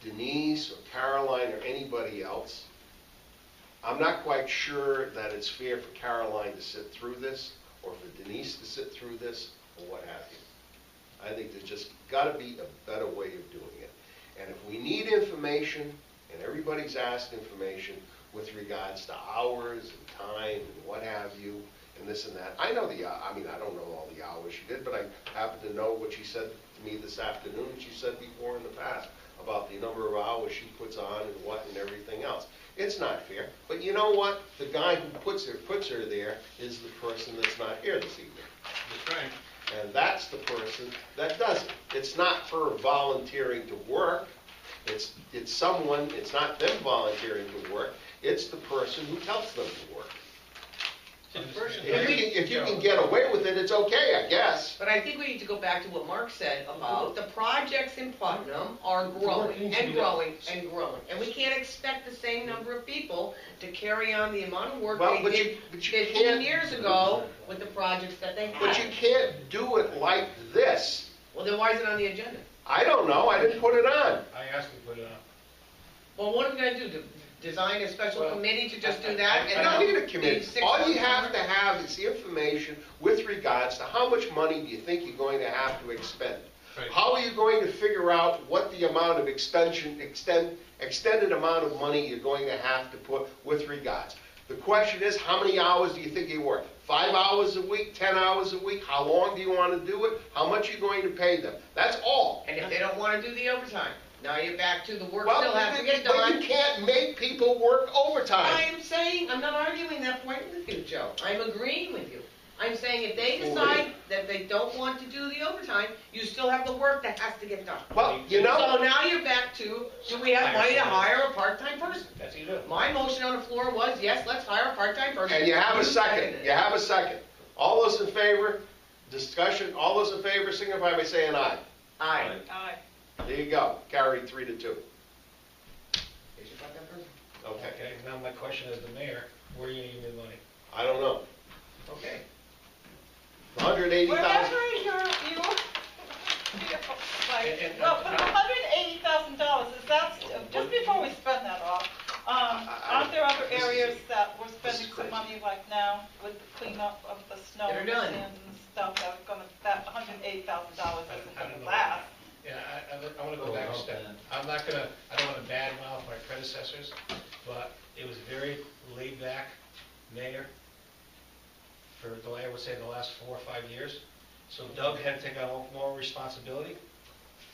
Denise or Caroline or anybody else, I'm not quite sure that it's fair for Caroline to sit through this, or for Denise to sit through this, or what have you. I think there's just got to be a better way of doing it. And if we need information, and everybody's asked information with regards to hours and time and what have you, and this and that. I know I mean, I don't know all the hours she did, but I happen to know what she said to me this afternoon, and she said before in the past about the number of hours she puts on and what and everything else. It's not fair, but you know what? The guy who puts her there is the person that's not here this evening. That's right. And that's the person that does it. It's not her volunteering to work. It's someone, it's not them volunteering to work. It's the person who tells them to work. If you can get away with it, it's okay, I guess. But I think we need to go back to what Mark said about the projects in Putnam are growing and growing and growing. And we can't expect the same number of people to carry on the amount of work they did 15 years ago with the projects that they had. But you can't do it like this. Well, then why is it on the agenda? I don't know, I didn't put it on. I asked to put it on. Well, what are we gonna do? Design a special committee to just do that? I don't need a committee. All you have to have is the information with regards to how much money do you think you're going to have to expend? Right. How are you going to figure out what the amount of extended amount of money you're going to have to put with regards? The question is, how many hours do you think you work? 5 hours a week, 10 hours a week? How long do you want to do it? How much are you going to pay them? That's all. And if they don't wanna do the overtime, now you're back to the work Well, still has to get but done. you can't make people work overtime. I'm saying, I'm not arguing that point with you, Joe. I'm agreeing with you. I'm saying if they decide that they don't want to do the overtime, you still have the work that has to get done. Well, you know. So now you're back to, do we have money to hire a part-time person? That's what you do. My motion on the floor was, yes, let's hire a part-time person. And you have a second, seconded it. you have a second. All those in favor, discussion, all those in favor signify by saying aye. Aye. Aye. There you go, carried 3-2. Is your part-time person? Okay, Okay, now my question as the mayor, where are you gonna give me the money? I don't know. Okay. 180,000, Wherever like, And- well, for $180,000, is that, just before we spend that off, aren't there other areas that we're spending some money like now with the cleanup of the snow That are and done. stuff that $180,000 isn't I gonna don't know. last? Yeah, I wanna go back a step. I don't wanna badmouth my predecessors, but it was a very laid-back mayor for, I would say, the last 4 or 5 years. So Doug had to take on more responsibility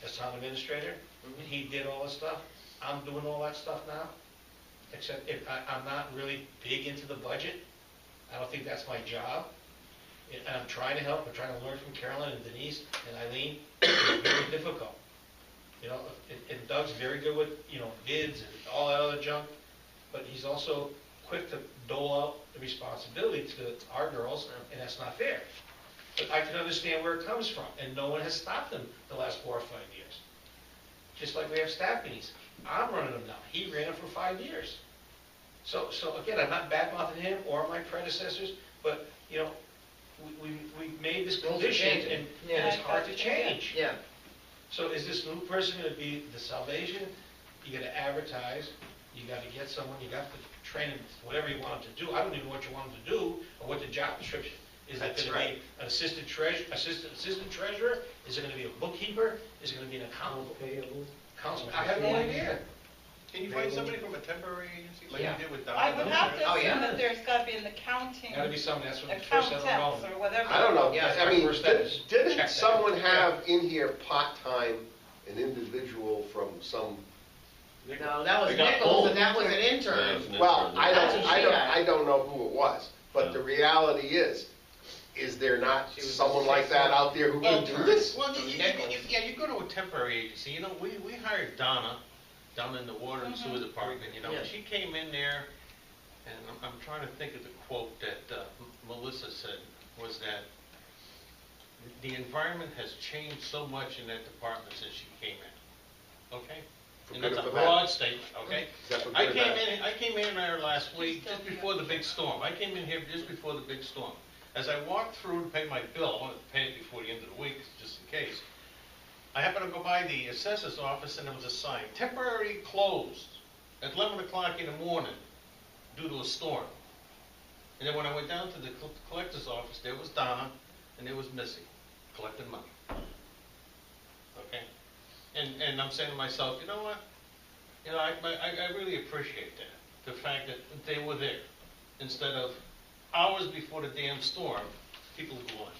as town administrator, and he did all this stuff. I'm doing all that stuff now, except if I'm not really big into the budget. I don't think that's my job. And I'm trying to help, I'm trying to learn from Carolyn and Denise and Eileen. It's very difficult. You know, and Doug's very good with, bids and all that other junk, but he's also quick to dole out the responsibility to our girls, and that's not fair. But I can understand where it comes from, and no one has stopped them the last 4 or 5 years. Just like we have staff meetings. I'm running them now. He ran them for 5 years. So again, I'm not badmouthing him or my predecessors, but, we made this condition, and it's hard to change. Yeah. So is this new person gonna be the salvation? You gotta advertise, you gotta get someone, you got to train them, whatever you want them to do. I don't even know what you want them to do, or what the job description. Is it That's gonna right. be an assistant treasurer? Is it gonna be a bookkeeper? Is it gonna be an accountant? Councilman, I have no idea. Can you find somebody from a temporary agency, like Yeah. you did with Don? I would have to Oh, yeah. assume that there's gotta be an accounting, Gotta be something, that's what the first thing I'm accountants going. or whatever. I don't know, Yeah, I mean, first step is check didn't that. someone have in here part-time, an individual from some, No, that was They got Nichols, both. and that was an intern. well, That's what she had. I don't know who it was, But the reality is there not someone like that out there who can do this? Well, yeah, you go to a temporary agency, you know, we hired Donna down in the water and sewer department, you know, and she came in there, and I'm trying to think of the quote that Melissa said, was that the environment has changed so much in that department since she came in, okay? For And good that's or a for bad? broad statement, okay? Is that for good I or came bad? I came in there last week, just before the big storm. I came in here just before the big storm. As I walked through to pay my bill, I wanted to pay it before the end of the week, just in case. I happened to go by the assessor's office and there was a sign, temporarily closed at 11 o'clock in the morning due to a storm. And then when I went down to the collector's office, there was Donna and there was Missy collecting money. Okay? And I'm saying to myself, you know what? You know, I really appreciate that. The fact that they were there. Instead of hours before the damn storm, people go on.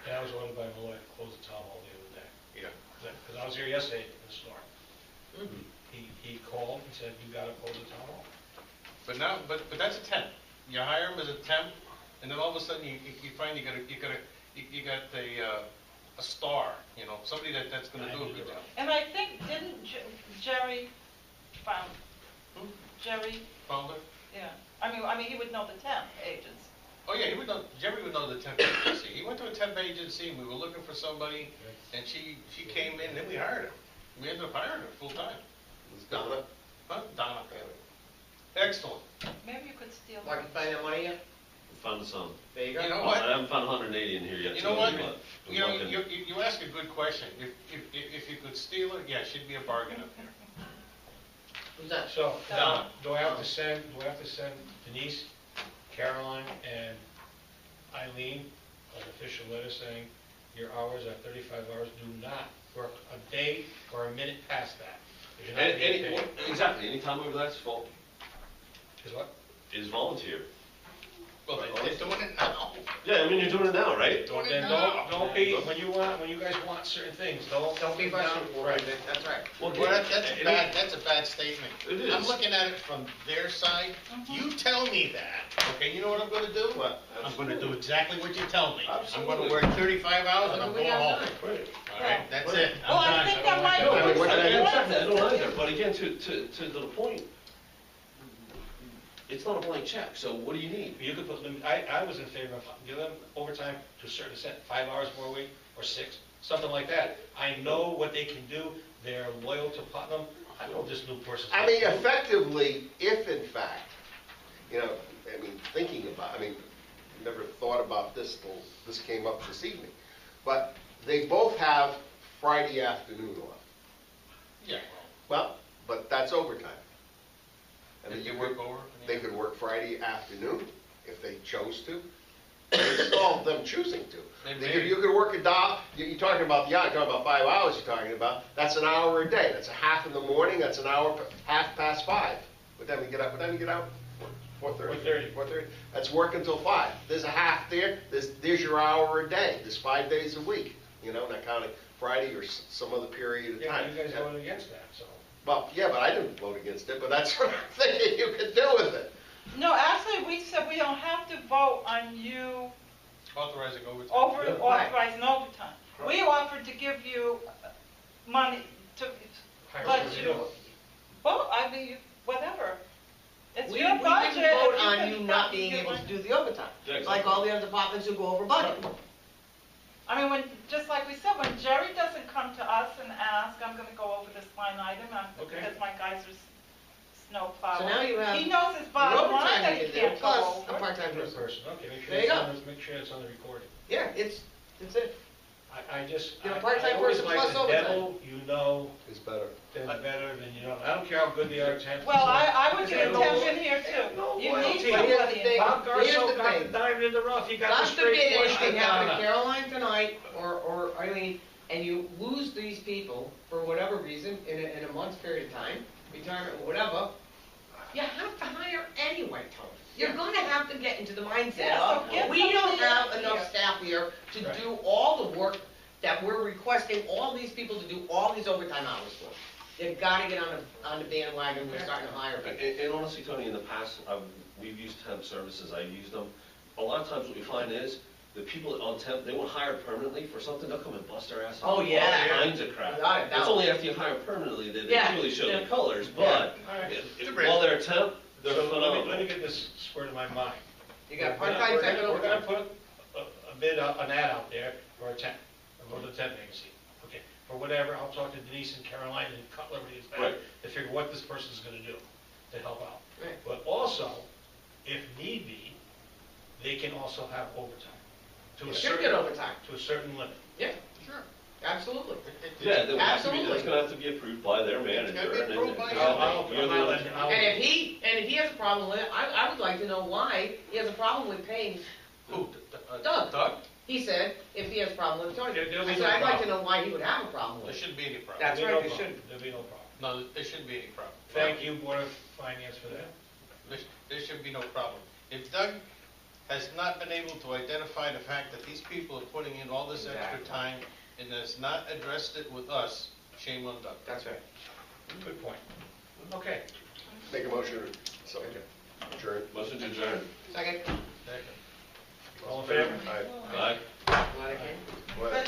Yeah, I was ordered by Malloy to close the town hall the other day. Yeah. Because I was here yesterday in the storm. He called and said, you gotta close the town hall. But now, but that's a temp. You hire him as a temp, and then all of a sudden you find you got a star, you know, somebody that's going to do a good job. And I think, didn't Jerry found, Jerry, Fowler? yeah, I mean, he would know the temp agents. Oh yeah, Jerry would know the temp agency. He went to a temp agency, and we were looking for somebody, and she came in, and then we hired her. We ended up hiring her full time. Was Donna? Huh? Donna. Excellent. Maybe you could steal. Mark, you find that money yet? Found some. There you go. You know I what? haven't found 180 in here yet. You know what? but I'm You know, looking. you ask a good question. If you could steal it, yeah, it should be a bargain up here. Who's that? So, Donna. do I have to send Denise, Caroline, and Eileen an official letter saying your hours are 35 hours, do not work a day or a minute past that? If you're not being paid. Exactly, any time over that's full, Is what? is volunteer. Well, they're doing it now. Yeah, I mean, you're doing it now, right? Then don't be, when you guys want certain things, don't Don't be put down- rushing. Right. That's right. Well, That's a bad statement. It is. I'm looking at it from their side. You tell me that, okay, you know what I'm gonna do? What? I'm gonna do exactly what you tell me. I'm Absolutely. gonna work 35 hours and I'm We going got home. time. Right. All right, that's it. Well, I I'm done. think don't that want might to- be I mean, what can I do? I don't either, but again, to the point, it's not a blank check, so what do you need? You could put, I was in favor of giving them overtime to a certain extent, 5 hours more a week, or 6, something like that. I know what they can do, they're loyal to Putnam, I know this new person's. I mean, effectively, if in fact, you know, I mean, thinking about, I mean, never thought about this till this came up this evening, but they both have Friday afternoon off. Yeah, Well, but that's overtime. I well, mean, if you you could, work over. they could work Friday afternoon if they chose to. It's all them choosing to. You could work a dial, you're talking about the hour, you're talking about 5 hours you're talking about, that's an hour a day, that's a half in the morning, that's an hour, half past 5. What time you get up, 4:30. 4:30, that's work until 5. There's a half there, there's your hour a day, there's 5 days a week, you know, not counting Friday or some other period of Yeah, time. you guys voted against that, so. Well, yeah, but I didn't vote against it, but that's what I'm thinking you could do with it. No, actually, we said we don't have to vote on you Authorizing overtime. authorizing overtime. We offered to give you money to Hire let somebody you, to do it. well, I mean, whatever. It's We your didn't budget. vote if on can you not fucking being give able us- to do the overtime, Yeah, like exactly. all the other departments who go over budget. I mean, when, just like we said, when Jerry doesn't come to us and ask, I'm gonna go over this line item, Okay. because my guys are snow plowing. So now you have He knows his The bottom line overtime that you he can do, can't plus go a over. part-time Per person. person, okay, There you go. make sure it's on the recording. Yeah, it's it. I just, Get a I part-time always person like plus the overtime. devil, you know, It's better. then better than you know. I don't care how good they are, temp. Well, I would They get have a no- temp in here they have no too. You loyalty. need But here's the somebody in. thing. Bob Here's Garso the got thing. the diamond in the rough, he got the God straight forbid flush anything with happen to Donna. Caroline tonight, or Eileen, and you lose these people for whatever reason in a month's period of time, retirement or whatever, you have to hire anyway, Tony. You're gonna have to get into the mindset Yeah, so of, get we don't somebody have in enough here. staff here to Right. do all the work that we're requesting all these people to do all these overtime hours for. They've gotta get on the bandwagon, we're starting to hire people. And honestly, Tony, in the past, we've used temp services, I've used them. A lot of times what we find is, the people on temp, they won't hire permanently for something, they'll come and bust their ass. Oh, yeah. All kinds of crap. Without a doubt. It's only after you hire permanently that they Yeah. truly show Yeah. their colors, but All right. while they're a temp, they're So let phenomenal. me get this squared in my mind. You got We're part-time, gonna- second We're gonna overtime. put a bid, an ad out there for a temp, or the temp vacancy. Okay, for whatever, I'll talk to Denise and Caroline and Cutler when he gets back Right. to figure what this person's gonna do to help out. Right. But also, if need be, they can also have overtime. To a Should get certain, overtime. to a certain limit. Yeah, sure, absolutely. Yeah, that would have to be, Absolutely. that's gonna have to be approved by their manager. gotta be and then- approved by and you. you're the one- And if he has a problem with it, I would like to know why he has a problem with paying. Who? Doug. Doug? He said, if he has a problem with it, Tony. There'll be I said, no I'd like to problem. know why he would have a problem There with it. shouldn't be any problem. That's There'll right, be there no shouldn't. problem. There'll be no problem. No, there shouldn't be any problem. Thank you, Board of Finance, for that. There should be no problem. If Doug has not been able to identify the fact that these people are putting in all this extra Exactly. time and has not addressed it with us, shame on Doug. That's right. Good point. Okay. Make a motion, so, adjourn. Motion to adjourn. Second. All in favor? Aye. Aye. What again? What?